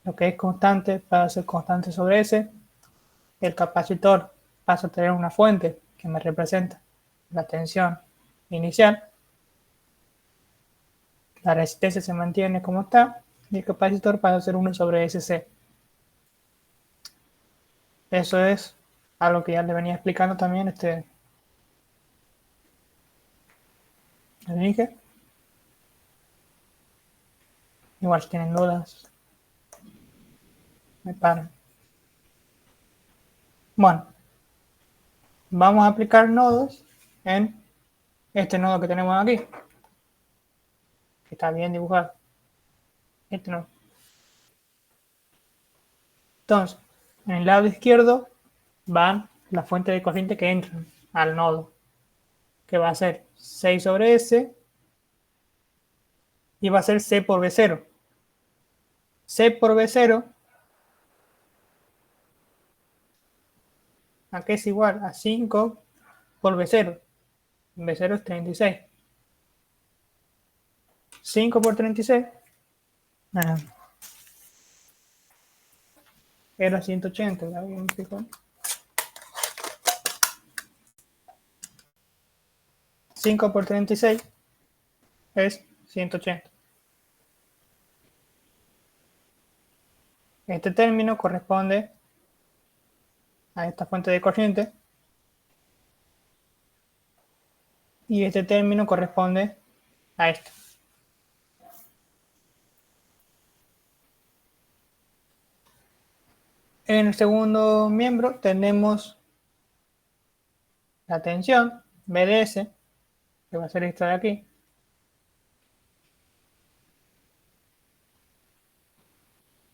Lo que es constante pasa a ser constante sobre S. El capacitor pasa a tener una fuente que me representa la tensión inicial. La resistencia se mantiene como está y el capacitor pasa a ser 1 sobre SC. Eso es algo que ya le venía explicando también el dije. Igual si tienen dudas, me paran. Bueno, vamos a aplicar nodos en este nodo que tenemos aquí, que está bien dibujado. Este nodo. Entonces, en el lado izquierdo van las fuentes de corriente que entran al nodo, que va a ser 6 sobre S y va a ser C por B0. C por B0, aquí es igual a 5 por B0. B0 es 36. 5 por 36 era 180. ¿No? 5 por 36 es 180. Este término corresponde a esta fuente de corriente y este término corresponde a esto. En el segundo miembro tenemos la tensión BDS, que va a ser esta de aquí,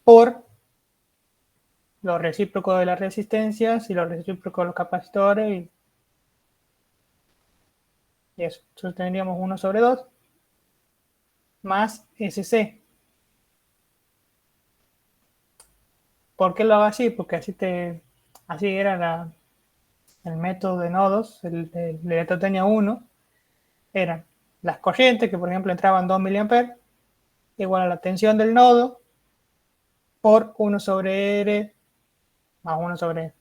por los recíprocos de las resistencias y los recíprocos de los capacitores y eso. Entonces tendríamos 1 sobre 2 más SC. ¿Por qué lo hago así? Porque así era el método de nodos, el de electrotecnia 1, eran las corrientes, que por ejemplo entraban 2 mA, igual a la tensión del nodo, por 1 sobre R, más 1 sobre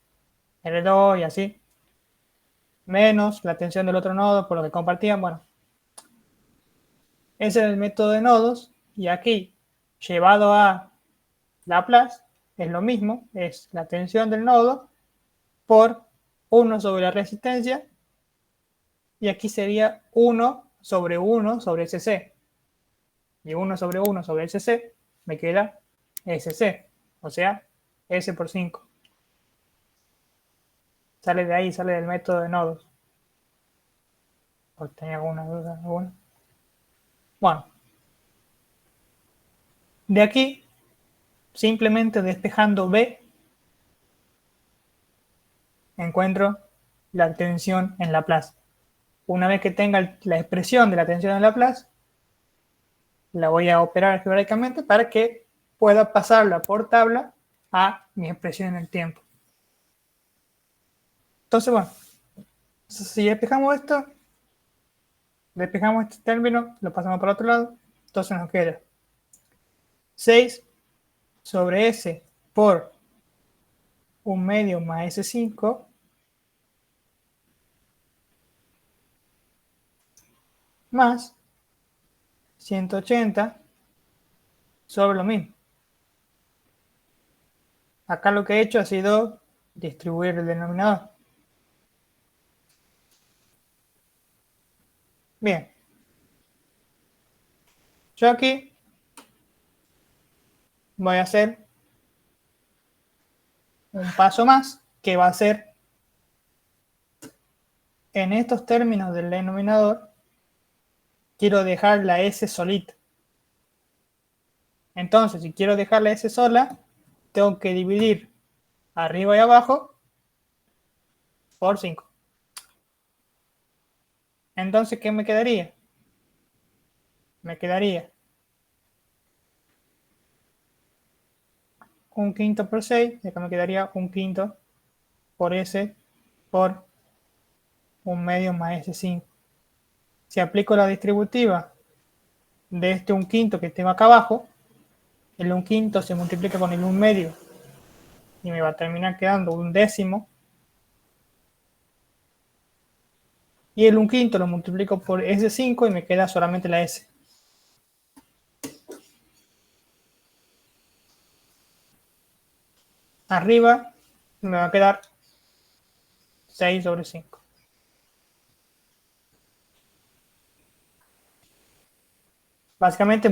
R2 y así, menos la tensión del otro nodo por lo que compartían. Bueno, ese es el método de nodos, y aquí, llevado a Laplace, es lo mismo, es la tensión del nodo por 1 sobre la resistencia, y aquí sería 1 sobre SC. Y 1 sobre 1 sobre SC me queda SC, o sea, S por 5. Sale de ahí, sale del método de nodos. ¿O tenía alguna duda? ¿Alguna? Bueno, de aquí, simplemente despejando B, encuentro la tensión en Laplace. Una vez que tenga la expresión de la tensión en Laplace, la voy a operar algebraicamente para que pueda pasarla por tabla a mi expresión en el tiempo. Entonces, bueno, si despejamos esto, despejamos este término, lo pasamos para otro lado, entonces nos queda 6 sobre S por 1/2 más S5 más 180 sobre lo mismo. Acá lo que he hecho ha sido distribuir el denominador. Bien. Yo aquí voy a hacer un paso más, que va a ser en estos términos del denominador quiero dejar la S solita. Entonces, si quiero dejar la S sola, tengo que dividir arriba y abajo por 5. Entonces, ¿qué me quedaría? Me quedaría un quinto por 6, y acá me quedaría un quinto por S por un medio más S5. Si aplico la distributiva de este un quinto que tengo acá abajo, el un quinto se multiplica con el un medio y me va a terminar quedando un décimo. Y el un quinto lo multiplico por S5 y me queda solamente la S. Arriba me va a quedar 6 sobre 5. Básicamente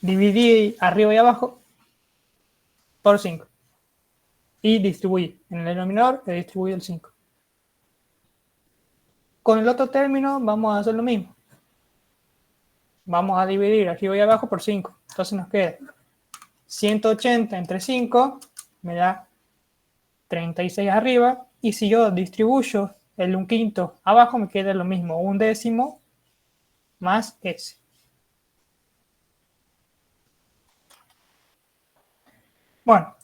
dividí arriba y abajo por 5. Y distribuí. En el denominador he distribuido el 5. Con el otro término vamos a hacer lo mismo. Vamos a dividir arriba y abajo por 5. Entonces nos queda 180 entre 5 me da 36 arriba. Y si yo distribuyo el un quinto abajo, me queda lo mismo, un décimo más S. Bueno,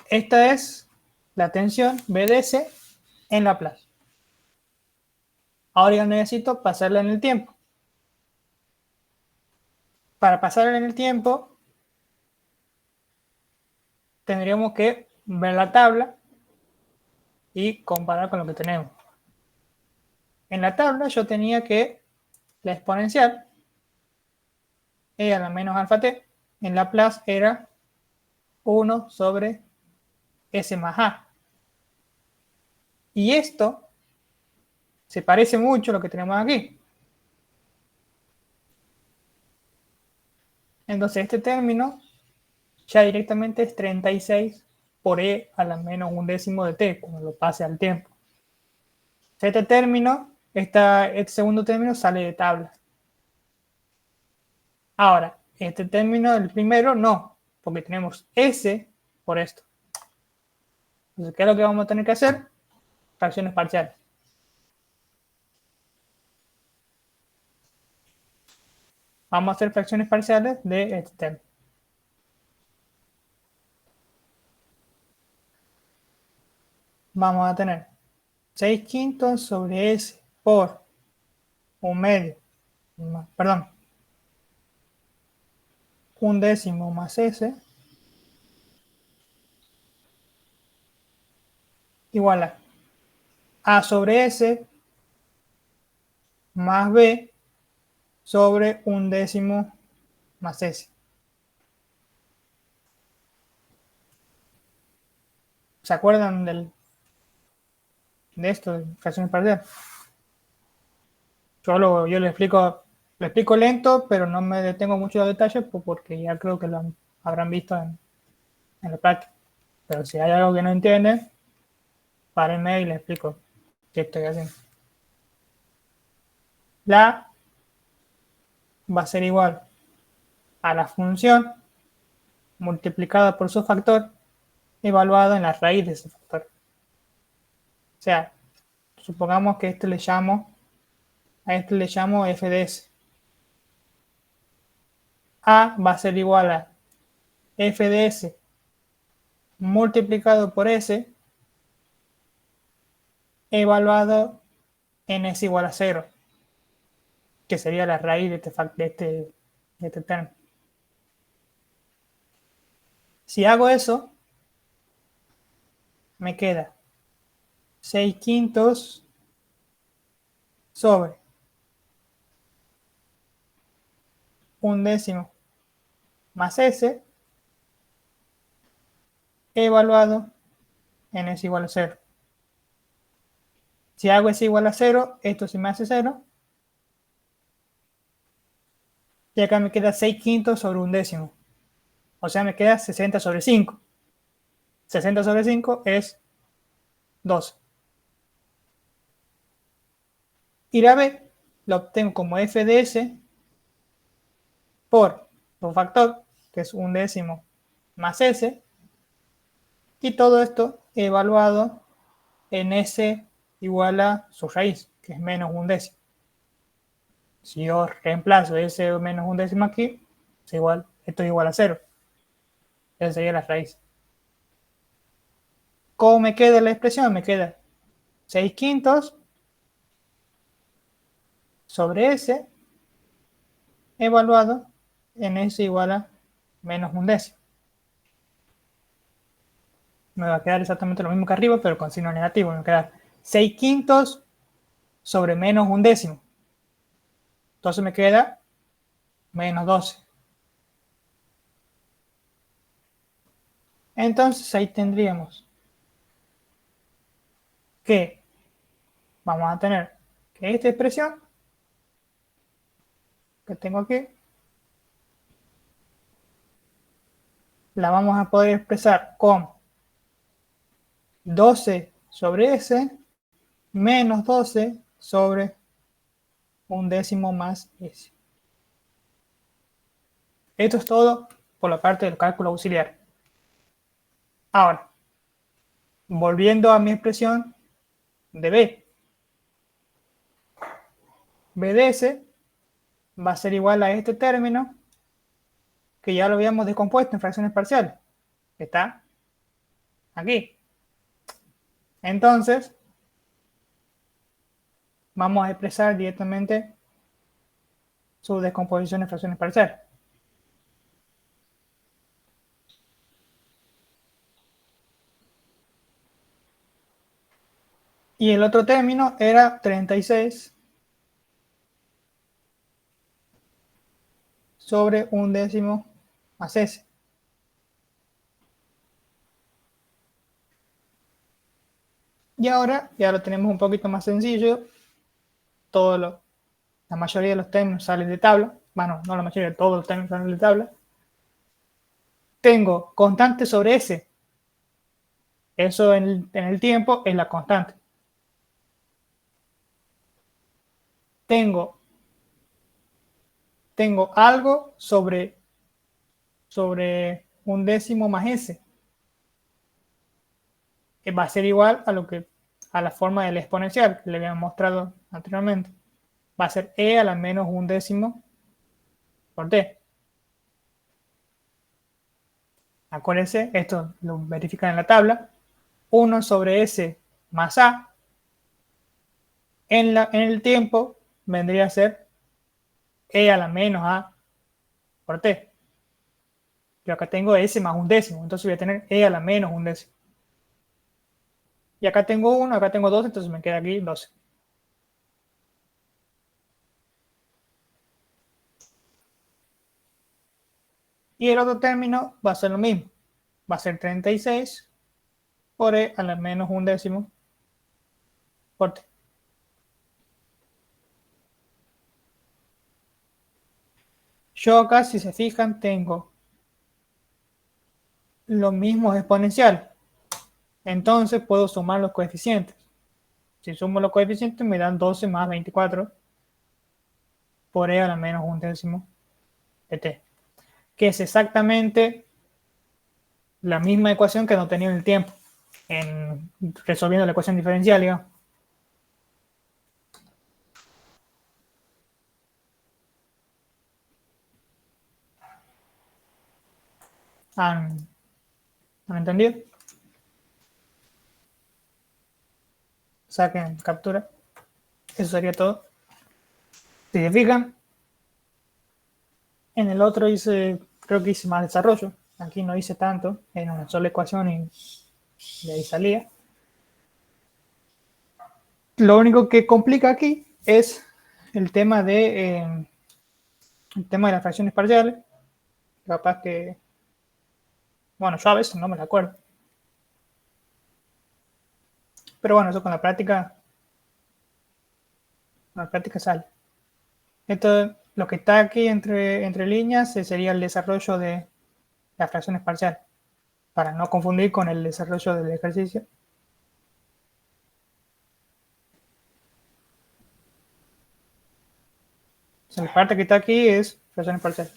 esta es la tensión BDS en Laplace. Ahora yo necesito pasarla en el tiempo. Para pasarla en el tiempo, tendríamos que ver la tabla y comparar con lo que tenemos. En la tabla yo tenía que la exponencial era la menos alfa t, en Laplace era 1 sobre S más A. Y esto se parece mucho a lo que tenemos aquí. Entonces este término ya directamente es 36 por E a la menos un décimo de t, cuando lo pase al tiempo. Este término, este segundo término sale de tabla. Ahora, este término, el primero, no, porque tenemos S por esto. Entonces, ¿qué es lo que vamos a tener que hacer? Fracciones parciales. Vamos a hacer fracciones parciales de este término. Vamos a tener 6 quintos sobre S por un medio, perdón, un décimo más S igual a A sobre S más B sobre un décimo más S. ¿Se acuerdan de esto, de fracciones parciales? Yo lo explico lento, pero no me detengo mucho en los detalles porque ya creo que lo habrán visto en la práctica. Pero si hay algo que no entienden, párenme y les explico qué estoy haciendo. La va a ser igual a la función multiplicada por su factor evaluado en la raíz de ese factor. O sea, supongamos que a este le llamo f de s. A va a ser igual a f de s multiplicado por s evaluado en s igual a 0, que sería la raíz de este término. Si hago eso, me queda 6 quintos sobre un décimo más s evaluado en s igual a 0. Si hago s igual a 0, esto se me hace 0. Y acá me queda 6 quintos sobre un décimo. O sea, me queda 60 sobre 5. 60 sobre 5 es 12. Y la b la obtengo como f de s por un factor, que es 1/10 más s, y todo esto evaluado en s igual a su raíz, que es menos 1/10. Si yo reemplazo s menos 1/10 aquí, esto es igual a 0. Esa sería la raíz. ¿Cómo me queda la expresión? Me queda 6/5 sobre s evaluado en s igual a menos 1/10. Me va a quedar exactamente lo mismo que arriba, pero con signo negativo. Me va a quedar 6/5 sobre menos 1/10. Entonces me queda menos 12. Entonces ahí tendríamos que vamos a tener que esta expresión que tengo aquí la vamos a poder expresar como 12 sobre s menos 12 sobre 1/10 más s. Esto es todo por la parte del cálculo auxiliar. Ahora, volviendo a mi expresión de b. b de s va a ser igual a este término que ya lo habíamos descompuesto en fracciones parciales, que está aquí. Entonces, vamos a expresar directamente su descomposición en fracciones parciales. Y el otro término era 36 sobre 1/10 más s. Y ahora ya lo tenemos un poquito más sencillo. La mayoría de los términos salen de tabla. Bueno, no la mayoría, todos los términos salen de tabla. Tengo constante sobre s. Eso en el tiempo es la constante. Tengo algo sobre 1/10 más s, que va a ser igual a la forma del exponencial que le habíamos mostrado anteriormente. Va a ser e a la menos 1/10 por t. Acuérdense, esto lo verifican en la tabla. 1 sobre s más a en el tiempo vendría a ser e a la menos a por t. Yo acá tengo s más 1/10, entonces voy a tener e a la menos 1/10. Y acá tengo 1, acá tengo 2, entonces me queda aquí 12. Y el otro término va a ser lo mismo. Va a ser 36 por e a la menos 1/10 por t. Yo acá, si se fijan, tengo los mismos exponenciales. Entonces puedo sumar los coeficientes. Si sumo los coeficientes me dan 12 más 24 por e a la menos 1/10 de t. Que es exactamente la misma ecuación que no tenía en el tiempo, resolviendo la ecuación diferencial, digamos. ¿Han entendido? Saquen captura. Eso sería todo. Si se fijan, en el otro creo que hice más desarrollo. Aquí no hice tanto, en una sola ecuación y de ahí salía. Lo único que complica aquí es el tema de las fracciones parciales. Capaz que, bueno, yo a veces no me la acuerdo. Pero bueno, eso con la práctica sale. Esto, lo que está aquí entre líneas sería el desarrollo de las fracciones parciales, para no confundir con el desarrollo del ejercicio. La parte que está aquí es fracciones parciales.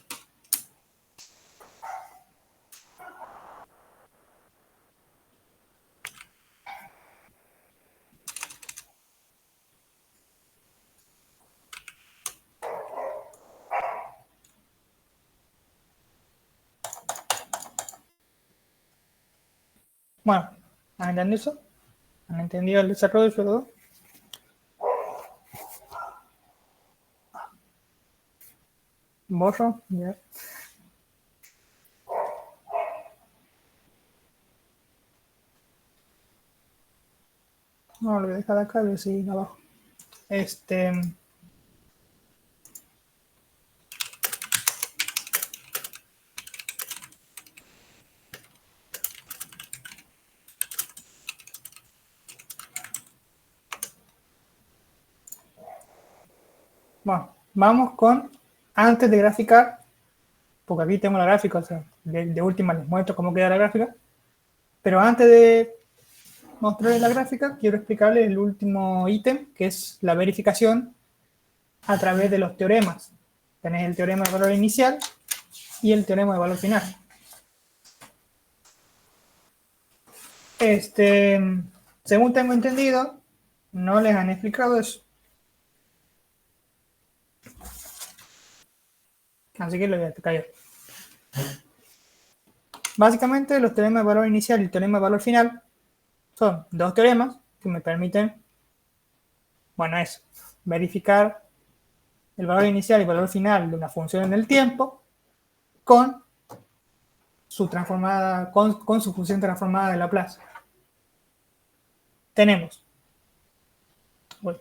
Bueno, ¿han entendido eso? ¿Han entendido el desarrollo de los dos? Borro, ya. No, lo voy a dejar acá, lo voy a seguir abajo. Bueno, vamos con, antes de graficar, porque aquí tengo la gráfica, o sea, de última les muestro cómo queda la gráfica, pero antes de mostrarles la gráfica, quiero explicarles el último ítem, que es la verificación a través de los teoremas. Tenés el teorema de valor inicial y el teorema de valor final. Según tengo entendido, no les han explicado eso. Así que lo voy a explicar yo. Básicamente, los teoremas de valor inicial y el teorema de valor final son dos teoremas que me permiten, bueno, eso, verificar el valor inicial y el valor final de una función en el tiempo con su transformada, con su función transformada de Laplace. Tenemos, bueno,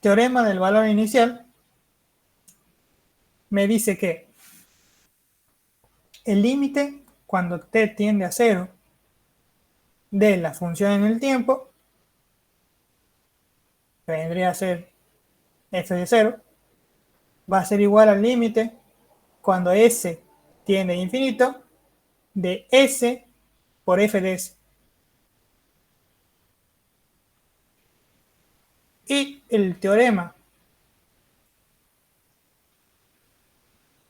teorema del valor inicial me dice que el límite cuando t tiende a 0 de la función en el tiempo, que vendría a ser f de 0, va a ser igual al límite cuando s tiende a infinito de s por f de s. Y el teorema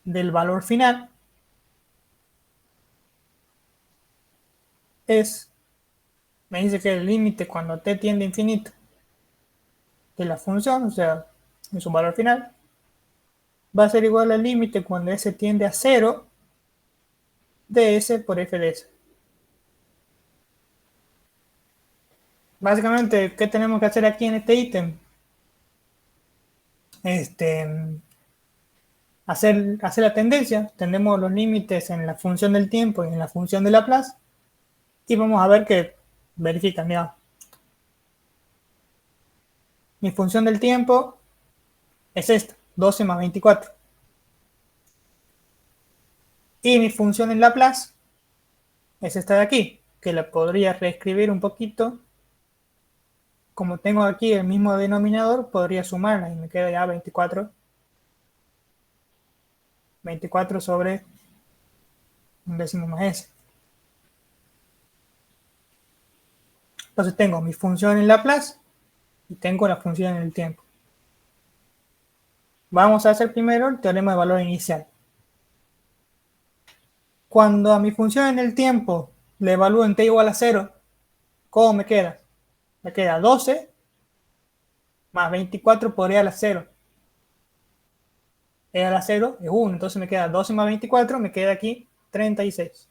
del valor final me dice que el límite cuando t tiende a infinito de la función, o sea, en su valor final, va a ser igual al límite cuando s tiende a 0 de s por f de s. Básicamente, ¿qué tenemos que hacer aquí en este ítem? Hacer la tendencia. Tenemos los límites en la función del tiempo y en la función de Laplace. Y vamos a ver que verifican, mira. Mi función del tiempo es esta, 12 más 24. Y mi función en Laplace es esta de aquí, que la podría reescribir un poquito. Como tengo aquí el mismo denominador, podría sumarla y me queda ya 24. 24 sobre un décimo más s. Entonces tengo mi función en Laplace y tengo la función en el tiempo. Vamos a hacer primero el teorema de valor inicial. Cuando a mi función en el tiempo le evalúo en t igual a 0, ¿cómo me queda? Me queda 12 más 24 por e a la 0. E a la 0 es 1, entonces me queda 12 más 24, me queda aquí 36.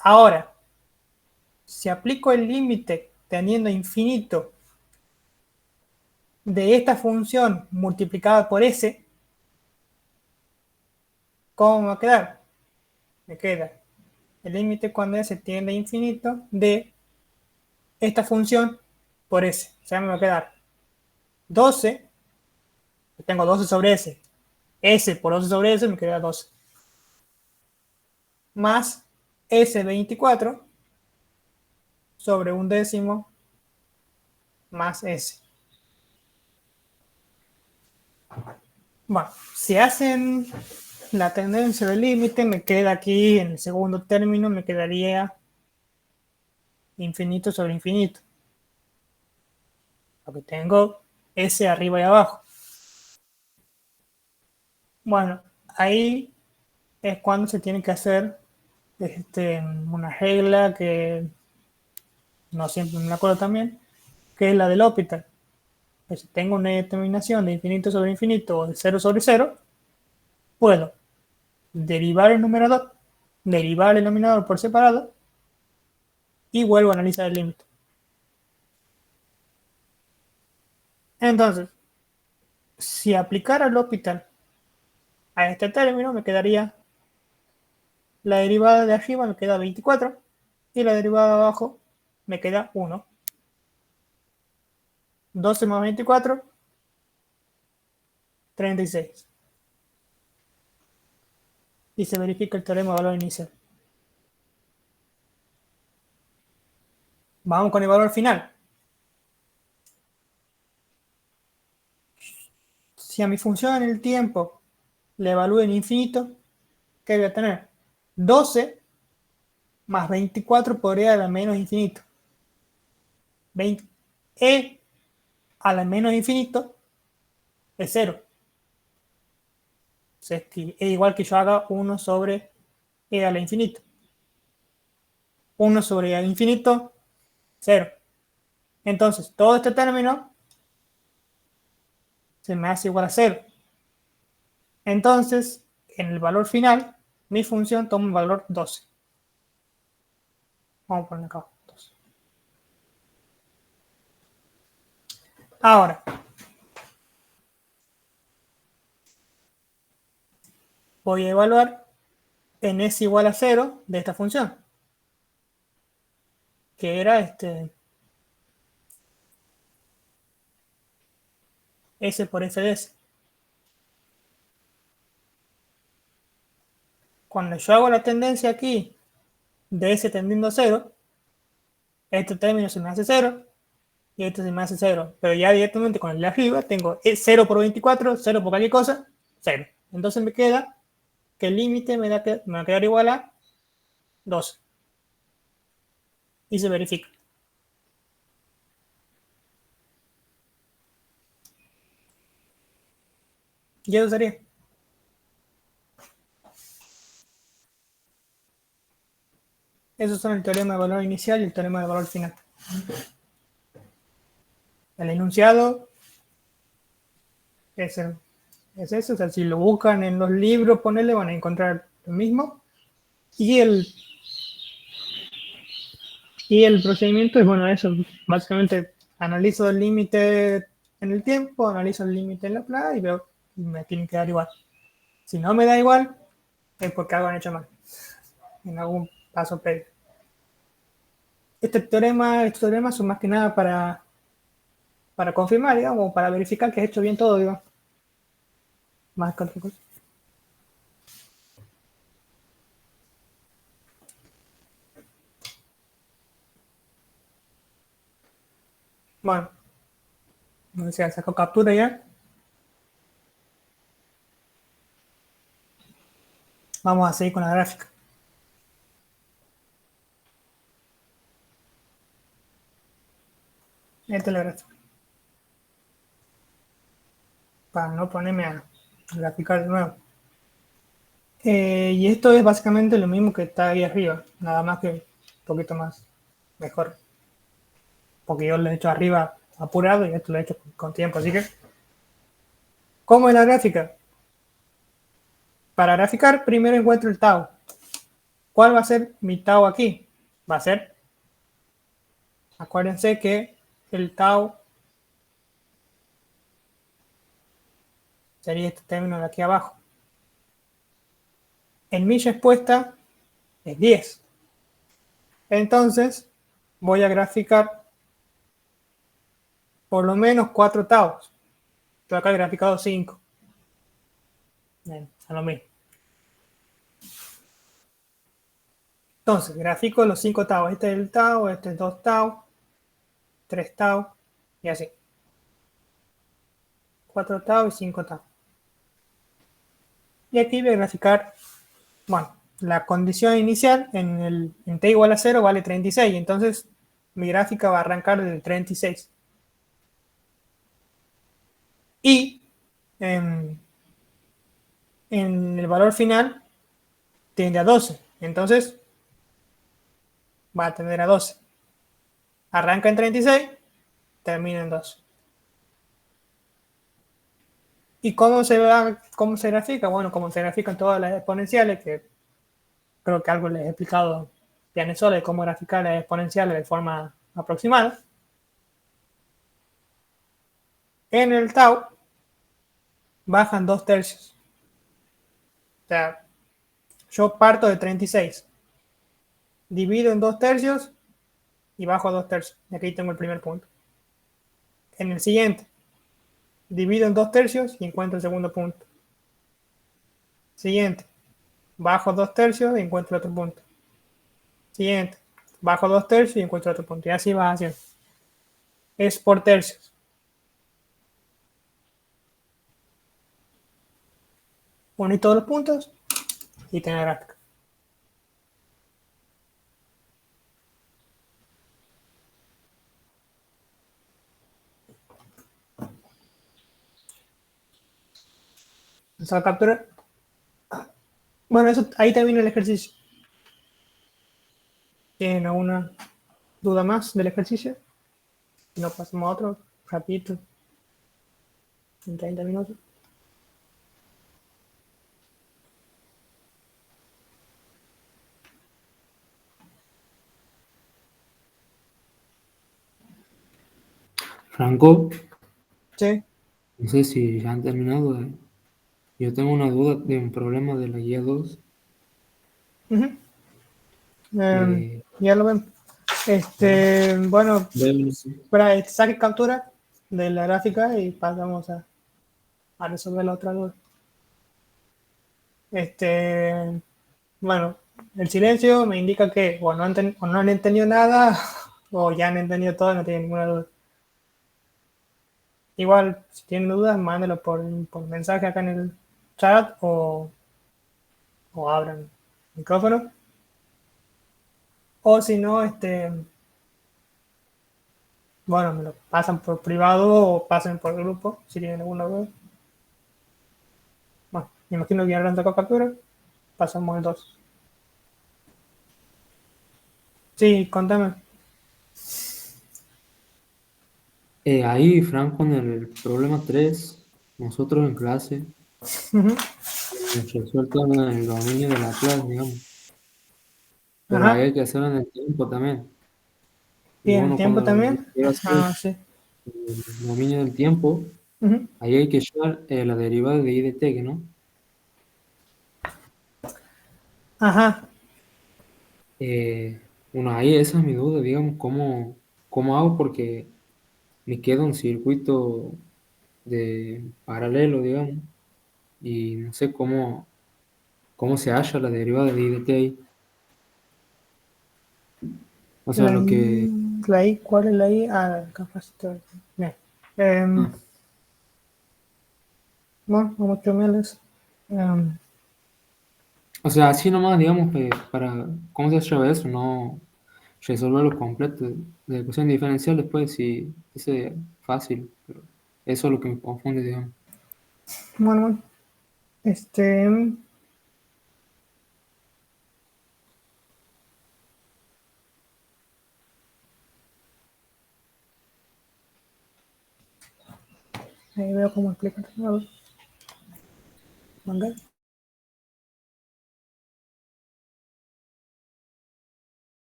Ahora, si aplico el límite teniendo infinito de esta función multiplicada por s, ¿cómo me va a quedar? Me queda el límite cuando s tiende a infinito de esta función por s. O sea, me va a quedar 12, tengo 12 sobre s, s por 12 sobre s me queda 12, más s24 sobre un décimo más s. Bueno, si hacen la tendencia del límite me queda aquí en el segundo término, me quedaría infinito sobre infinito. Porque tengo S arriba y abajo. Bueno, ahí es cuando se tiene que hacer una regla que no siempre me acuerdo también, que es la del L'Hopital. Que si tengo una determinación de infinito sobre infinito o de 0 sobre 0, puedo derivar el numerador, derivar el denominador por separado y vuelvo a analizar el límite. Entonces, si aplicara el L'Hopital a este término, me quedaría la derivada de arriba me queda 24 y la derivada de abajo me queda 1. 12 más 24, 36. Y se verifica el teorema de valor inicial. Vamos con el valor final. Si a mi función en el tiempo le evalúo en infinito, ¿qué voy a tener? 12 más 24 por e a la menos infinito. 20, e a la menos infinito es 0. O sea, es igual que yo haga 1 sobre e a la infinito. 1 sobre e al infinito, 0. Entonces, todo este término se me hace igual a 0. Entonces, en el valor final, mi función toma el valor 12. Vamos a poner acá 12. Ahora, voy a evaluar en s igual a 0 de esta función, que era s por f de s. Cuando yo hago la tendencia aquí de s tendiendo a 0, este término se me hace 0 y este se me hace 0. Pero ya directamente con el de arriba tengo 0 por 24, 0 por cualquier cosa, 0. Entonces me queda que el límite me va a quedar igual a 12. Y se verifica. Y eso sería. Esos son el teorema de valor inicial y el teorema de valor final. El enunciado es eso, o sea, si lo buscan en los libros, ponerle, van a encontrar lo mismo. Y el procedimiento es, bueno, eso, básicamente analizo el límite en el tiempo, analizo el límite en la plaga y veo que me tiene que dar igual. Si no me da igual, es porque algo han hecho mal en algún paso previo. Estos teoremas son más que nada para confirmar, digamos, para verificar que has hecho bien todo, digamos. Más que otra cosa. Bueno, no sé si sacó captura ya. Vamos a seguir con la gráfica. Esta es la gráfica. Para no ponerme a graficar de nuevo. Y esto es básicamente lo mismo que está ahí arriba, nada más que un poquito más mejor. Porque yo lo he hecho arriba apurado y esto lo he hecho con tiempo, así que. ¿Cómo es la gráfica? Para graficar, primero encuentro el tau. ¿Cuál va a ser mi tau aquí? Va a ser, acuérdense que el tau sería este término de aquí abajo. En mi respuesta es 10. Entonces, voy a graficar por lo menos 4 taus. Yo acá he graficado 5. A lo mismo. Entonces, grafico los 5 taus. Este es el tau, este es 2 tau, 3 tau y así. 4 tau y 5 tau. Y aquí voy a graficar, bueno, la condición inicial en t igual a 0 vale 36. Entonces, mi gráfica va a arrancar desde 36. Y en el valor final tiende a 12. Entonces, va a tender a 12. Arranca en 36, termina en 12. ¿Y cómo se grafica? Bueno, como se grafican todas las exponenciales, que creo que algo les he explicado ya en eso de cómo graficar las exponenciales de forma aproximada. En el tau bajan 2/3. O sea, yo parto de 36, divido en 2/3 y bajo 2/3. Y aquí tengo el primer punto. En el siguiente, divido en 2/3 y encuentro el segundo punto. Siguiente, bajo 2/3 y encuentro el otro punto. Siguiente, bajo 2/3 y encuentro otro punto. Y así va haciendo. Es por tercios. Uní todos los puntos y tengo la gráfica. Esa captura. Bueno, eso, ahí termina el ejercicio. ¿Tienen alguna duda más del ejercicio? Si no, pasamos a otro, rapidito, en 30 minutos. Franco, Sí. no sé si ya han terminado. Yo tengo una duda de un problema de la guía 2. Uh-huh. Eh, Ya lo ven. Bueno, veo- para saque captura de la gráfica y pasamos a resolver la otra duda. Bueno, el silencio me indica que o no han entendido nada o ya han entendido todo y no tienen ninguna duda. Igual, si tienen dudas, mándenlo por mensaje acá en el chat o abran el micrófono. O si no, bueno, me lo pasan por privado o pasen por grupo si tienen alguna duda. Bueno, me imagino que ya habrán sacado captura. Pasamos al 2. Sí, contame. ahí, Franco, en el problema 3, nosotros en clase Uh-huh. resuelto en el dominio de la clase, digamos. Pero ahí Ajá. hay que hacerlo en el tiempo también. Y ¿Y en el bueno, tiempo cuando también? quiero hacer Ah, sí. el dominio del tiempo, Uh-huh. ahí hay que llevar la derivada de I de t, ¿no? Ajá. Bueno, ahí esa es mi duda, digamos, ¿cómo hago? Porque me queda un circuito de paralelo, digamos, y no sé cómo se halla la derivada de I de t ahí. O sea, La lo que... I, la I, ¿cuál es la I? Ah, capacitor. Bien. Em, ah, bueno, vamos a chomearles. o sea, así nomás, digamos, para... ¿Cómo se llama eso? No resolverlo completo de la ecuación diferencial después, sí, ese es fácil, pero eso es lo que me confunde, digamos. Bueno, este, ahí veo cómo explicar. A ver, manga.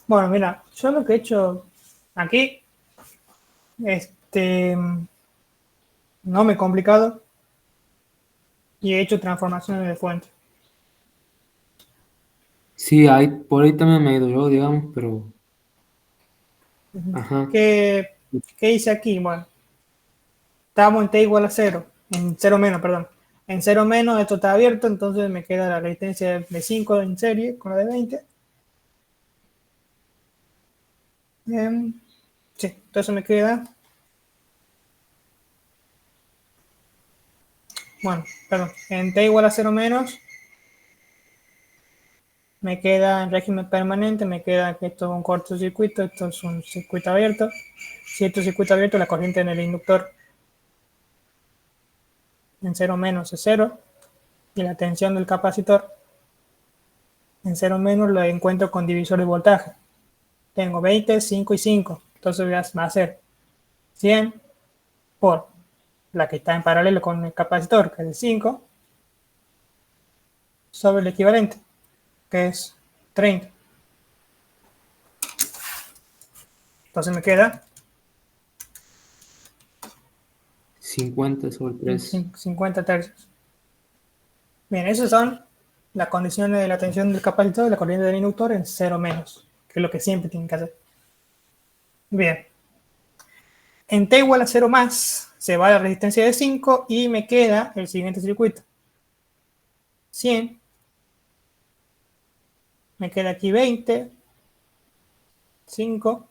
Bueno, mira, yo lo que he hecho aquí, este, no me he complicado y he hecho transformaciones de fuente. Sí, por ahí también me he ido yo, digamos, pero... Ajá. ¿Qué hice aquí? Bueno, estamos en t igual a 0, en 0 menos, perdón. En 0 menos esto está abierto, entonces me queda la resistencia de 5 en serie con la de 20. Sí, entonces me queda, bueno, perdón, en t igual a 0 menos, me queda en régimen permanente, me queda que esto es un cortocircuito, esto es un circuito abierto. Si esto es circuito abierto, la corriente en el inductor en 0 menos es 0 y la tensión del capacitor en 0 menos lo encuentro con divisor de voltaje. Tengo 20, 5 y 5, entonces va a ser 100 por la que está en paralelo con el capacitor, que es el 5, sobre el equivalente, que es 30. Entonces me queda 50 sobre 3. 50 tercios. Bien, esas son las condiciones de la tensión del capacitor y la corriente del inductor en 0 menos, que es lo que siempre tienen que hacer. Bien, en t igual a 0 más, se va la resistencia de 5 y me queda el siguiente circuito. 100, me queda aquí 20, 5,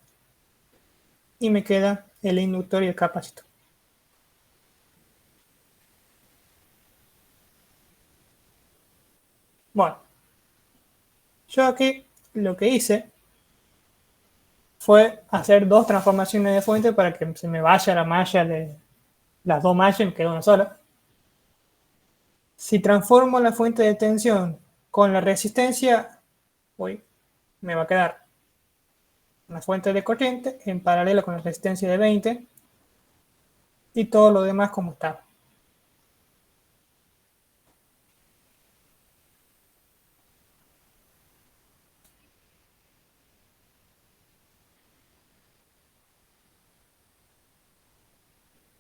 y me queda el inductor y el capacitor. Bueno, yo aquí lo que hice fue hacer dos transformaciones de fuente para que se me vaya la malla de las dos mallas y me quede una sola. Si transformo la fuente de tensión con la resistencia, me va a quedar una fuente de corriente en paralelo con la resistencia de 20 y todo lo demás como está.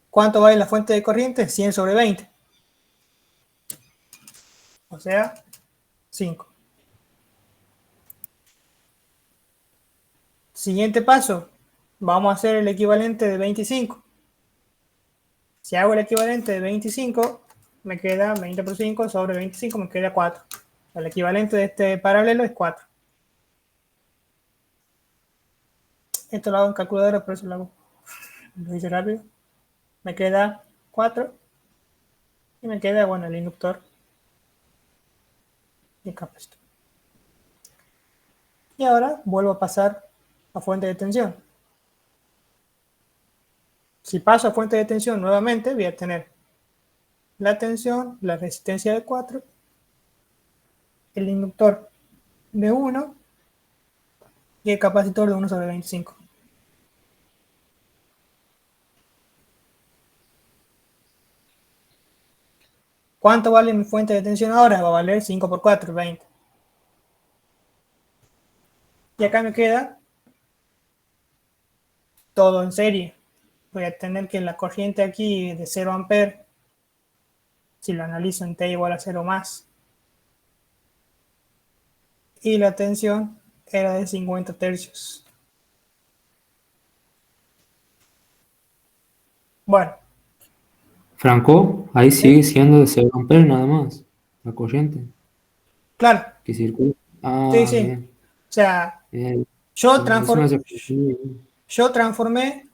¿Cuánto vale la fuente de corriente? 100 sobre 20. O sea, 5. Siguiente paso, vamos a hacer el equivalente de 25. Si hago el equivalente de 25, me queda 20 por 5 sobre 25, me queda 4. El equivalente de este paralelo es 4. Esto lo hago en calculadora, por eso lo hice rápido. Me queda 4 y me queda, bueno, el inductor y el capacitor. Y ahora vuelvo a pasar a fuente de tensión. Si paso a fuente de tensión nuevamente, voy a tener la tensión, la resistencia de 4, el inductor de 1 y el capacitor de 1 sobre 25. ¿Cuánto vale mi fuente de tensión ahora? Va a valer 5 por 4, 20. Y acá me queda todo en serie. Voy a tener que la corriente aquí de 0 amperes, si lo analizo en T igual a 0 más, y la tensión era de 50 tercios. Bueno, Franco, ahí sigue siendo de 0 amperes nada más, la corriente claro, que circula. sí, Ah, sí. bien. O sea, Bien. yo, Eso me transform, hace sentido. yo transformé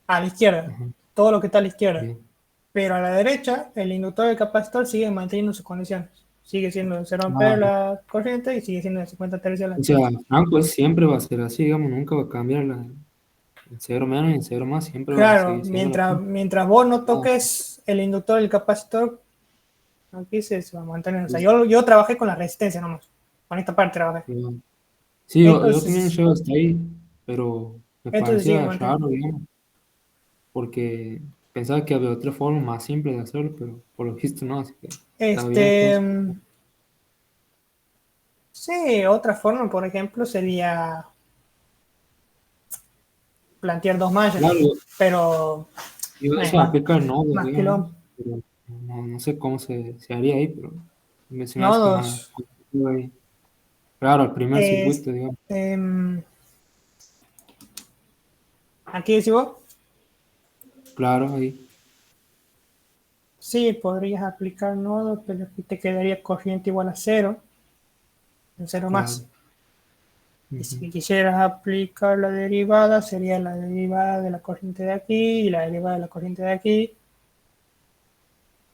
a la izquierda, Ajá, todo lo que está a la izquierda. bien. Pero a la derecha, el inductor y el capacitor siguen manteniendo sus condiciones. Sigue siendo de 0 amperes Ah, la corriente y sigue siendo de 50 tercios la o sea, tensión. Franco siempre va a ser así, digamos, nunca va a cambiar el 0 menos y el 0 más, siempre va a Claro, seguir siendo la mientras vos no Ah, toques el inductor y el capacitor, aquí se va a mantener. O sea, sí, yo trabajé con la resistencia nomás. Con esta parte trabajé. sí, sí, yo también Entonces, llego hasta ahí, pero me esto se sigue parecía manteniendo. raro, digamos, porque pensaba que había otra forma más simple de hacerlo, pero por lo visto no, así que está bien Este, entonces. sí, otra forma, por ejemplo, sería plantear dos Claro, mallas, pero yo es decía aplicar nodos, más digamos, quilombo. pero no sé cómo se haría ahí, pero se me hace más Nodos. complicado ahí. Claro, el primer Es, circuito, digamos, aquí decís vos, claro, ahí. Sí, podrías aplicar nodo, pero aquí te quedaría corriente igual a cero, en cero Claro. más. Y Ujú. si quisieras aplicar la derivada, sería la derivada de la corriente de aquí y la derivada de la corriente de aquí,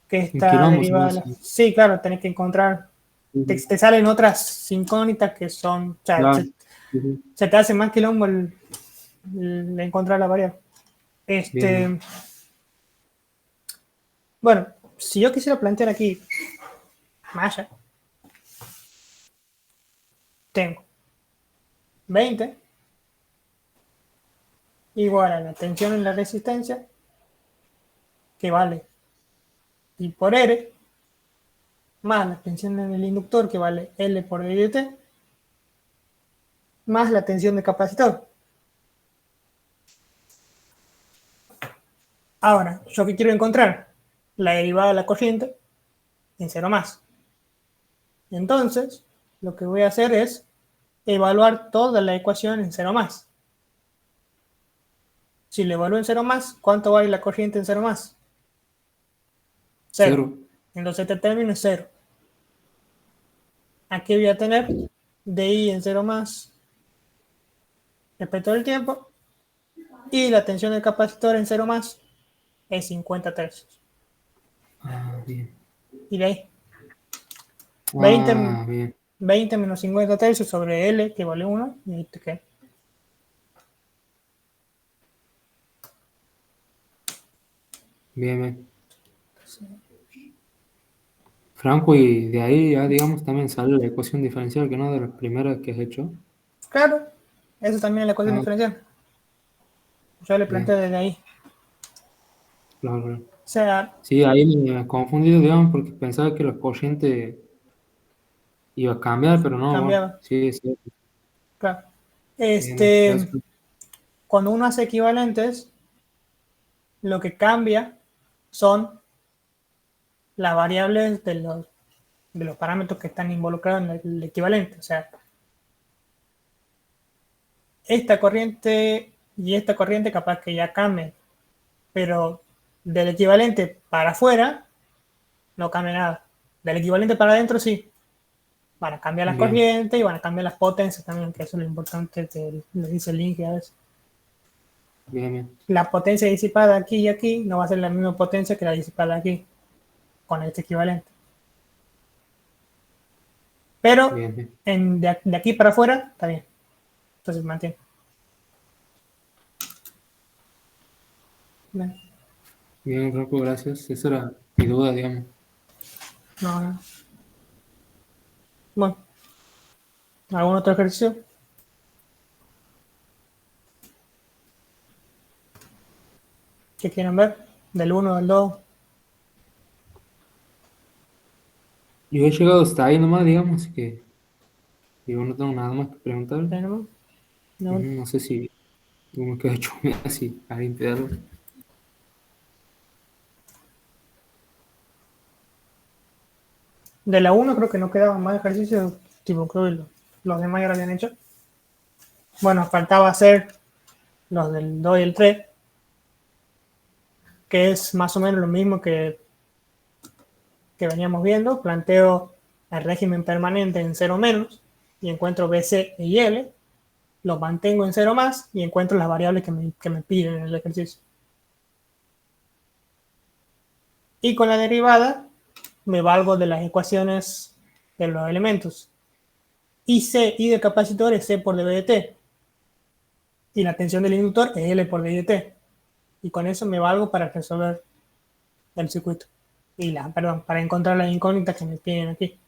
que Un está quilombo, derivada seguro, de la... sí. Sí, claro, tenés que encontrar... Ujú. Te salen otras incógnitas que son... O sea, Claro. Ujú. se te hace más quilombo encontrar la variable. Bien, bien. Este, bueno, si yo quisiera plantear aquí malla, tengo 20 igual a la tensión en la resistencia, que vale I por R, más la tensión en el inductor, que vale L por DT, más la tensión del capacitor. Ahora, ¿yo qué quiero encontrar? La derivada de la corriente en cero más. Entonces, lo que voy a hacer es evaluar toda la ecuación en cero más. Si le evalúo en cero más, ¿cuánto vale la corriente en cero más? Cero. Cero. Entonces este término es cero. Aquí voy a tener DI en cero más respecto del tiempo y la tensión del capacitor en cero más es 50 tercios. Ah, bien. Y de ahí, 20, Ah, bien. 20 menos 50 tercios sobre L, que vale 1, y ahí te queda. Bien, bien. Franco, y de ahí ya, digamos, también sale la ecuación diferencial, que no de las primeras que has hecho. Claro, eso también es la ecuación Ah, diferencial. Yo le planteo bien. desde ahí. Claro, claro. O sea, Sí, ahí me he confundido, digamos, porque pensaba que la corriente iba a cambiar, pero no, bueno, cambiaba. sí, sí. Claro. Bien, bien. Este, Gracias. cuando uno hace equivalentes, lo que cambia son las variables de los parámetros que están involucrados en el equivalente. O sea, esta corriente y esta corriente capaz que ya cambien, pero del equivalente para afuera no cambia nada. Del equivalente para adentro sí. Van a cambiar las Bien, corrientes y van a cambiar las potencias también, que eso es lo importante que le dice el link a veces. bien, bien. La potencia disipada aquí y aquí no va a ser la misma potencia que la disipada aquí con este equivalente. Pero Bien, bien. de aquí para afuera está bien. Entonces mantiene. Bueno, Bien, Franco, gracias. Esa era mi duda, digamos. no, no. Bueno, ¿algún otro ejercicio que quieran ver? Del uno del 2. Yo he llegado hasta ahí nomás, digamos, así que yo no tengo nada más que preguntar. ¿Tenemos? Ujú. No. No sé si uno queda hecho así, alguien te da algo. De la uno creo que no quedaban más ejercicios, tipo creo que los demás ya lo habían hecho. Bueno, faltaba hacer los del 2 y el 3, que es más o menos lo mismo que veníamos viendo. Planteo el régimen permanente en cero menos y encuentro BC y L. Los mantengo en cero más y encuentro las variables que me piden en el ejercicio. Y con la derivada me valgo de las ecuaciones de los elementos. I del capacitor es C por dB de T. Y la tensión del inductor es L por dI de T. Y con eso me valgo para resolver el circuito. Perdón, para encontrar las incógnitas que me piden aquí.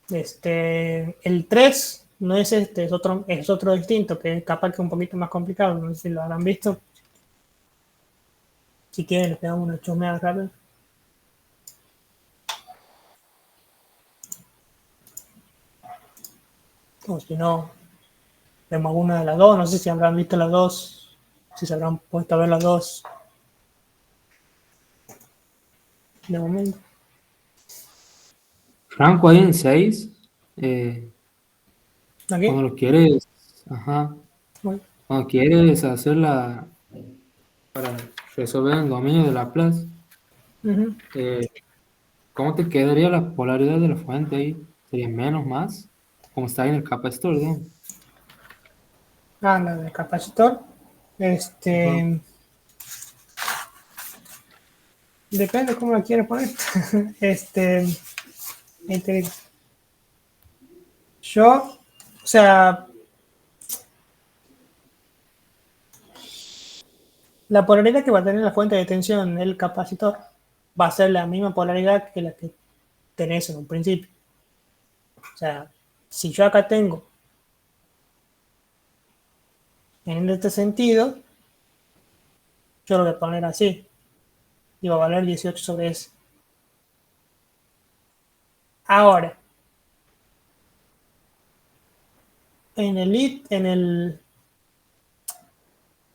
El 3 no es este, es otro distinto, que es capaz que un poquito más complicado. No sé si lo habrán visto. Si quieren, les pegamos una chusmeada rápida. O si no, vemos alguna de las dos. No sé si habrán visto las dos, si se habrán puesto a ver las dos de momento. Franco, ahí en 6, eh, cuando Aquí, lo quieres, ajá, bueno, cuando quieres hacerla para resolver el dominio de Laplace, Ujú. eh, ¿cómo te quedaría la polaridad de la fuente ahí? ¿Sería menos más? Como está ahí en el capacitor, digamos. Ah, la del capacitor. Ajá. Este, depende cómo la quieres poner. Este, este, yo, o sea, la polaridad que va a tener la fuente de tensión del capacitor va a ser la misma polaridad que la que tenés en un principio. O sea, si yo acá tengo en este sentido, yo lo voy a poner así y va a valer 18 sobre S. Ahora, en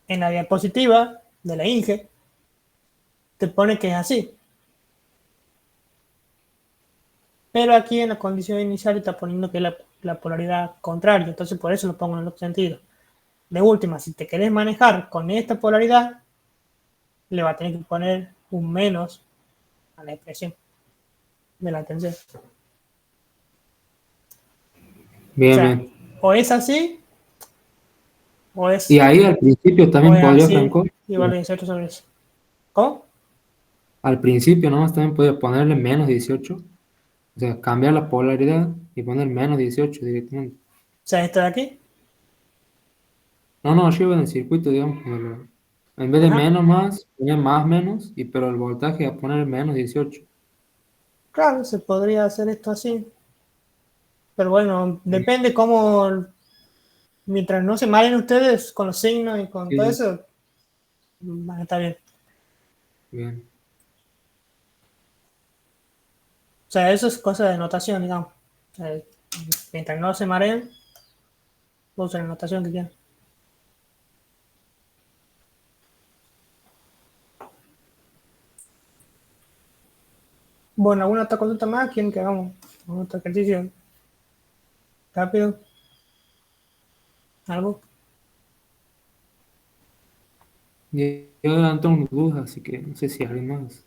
la diapositiva de la INGE te pone que es así. Pero aquí en la condición inicial está poniendo que es la polaridad contraria. Entonces por eso lo pongo en el otro sentido. De última, si te querés manejar con esta polaridad, le va a tener que poner un menos a la expresión de la tensión. O Bien, sea, bien. o es así, o Y es, ahí al principio o también es podría, así, Franco, igual a 18 sobre eso. ¿Cómo? al principio nomás también podía ponerle menos 18, o sea, cambiar la polaridad y poner menos 18 directamente. O sea, esto de aquí. No, no, arriba en el circuito, digamos, en vez de Ajá. menos más, ponía más menos, y pero el voltaje a poner menos 18. Claro, se podría hacer esto así. Pero bueno, depende cómo, mientras no se malen ustedes con los signos y con Sí, todo sí, eso, van a estar bien. bien. O sea, eso es cosa de notación, digamos. O sea, mientras no se mareen, usen la notación que quieran. Bueno, ¿alguna otra consulta más? ¿Quieren que hagamos otro ejercicio rápido? ¿Algo? Y yo no tengo mis dudas, así que no sé si alguien más.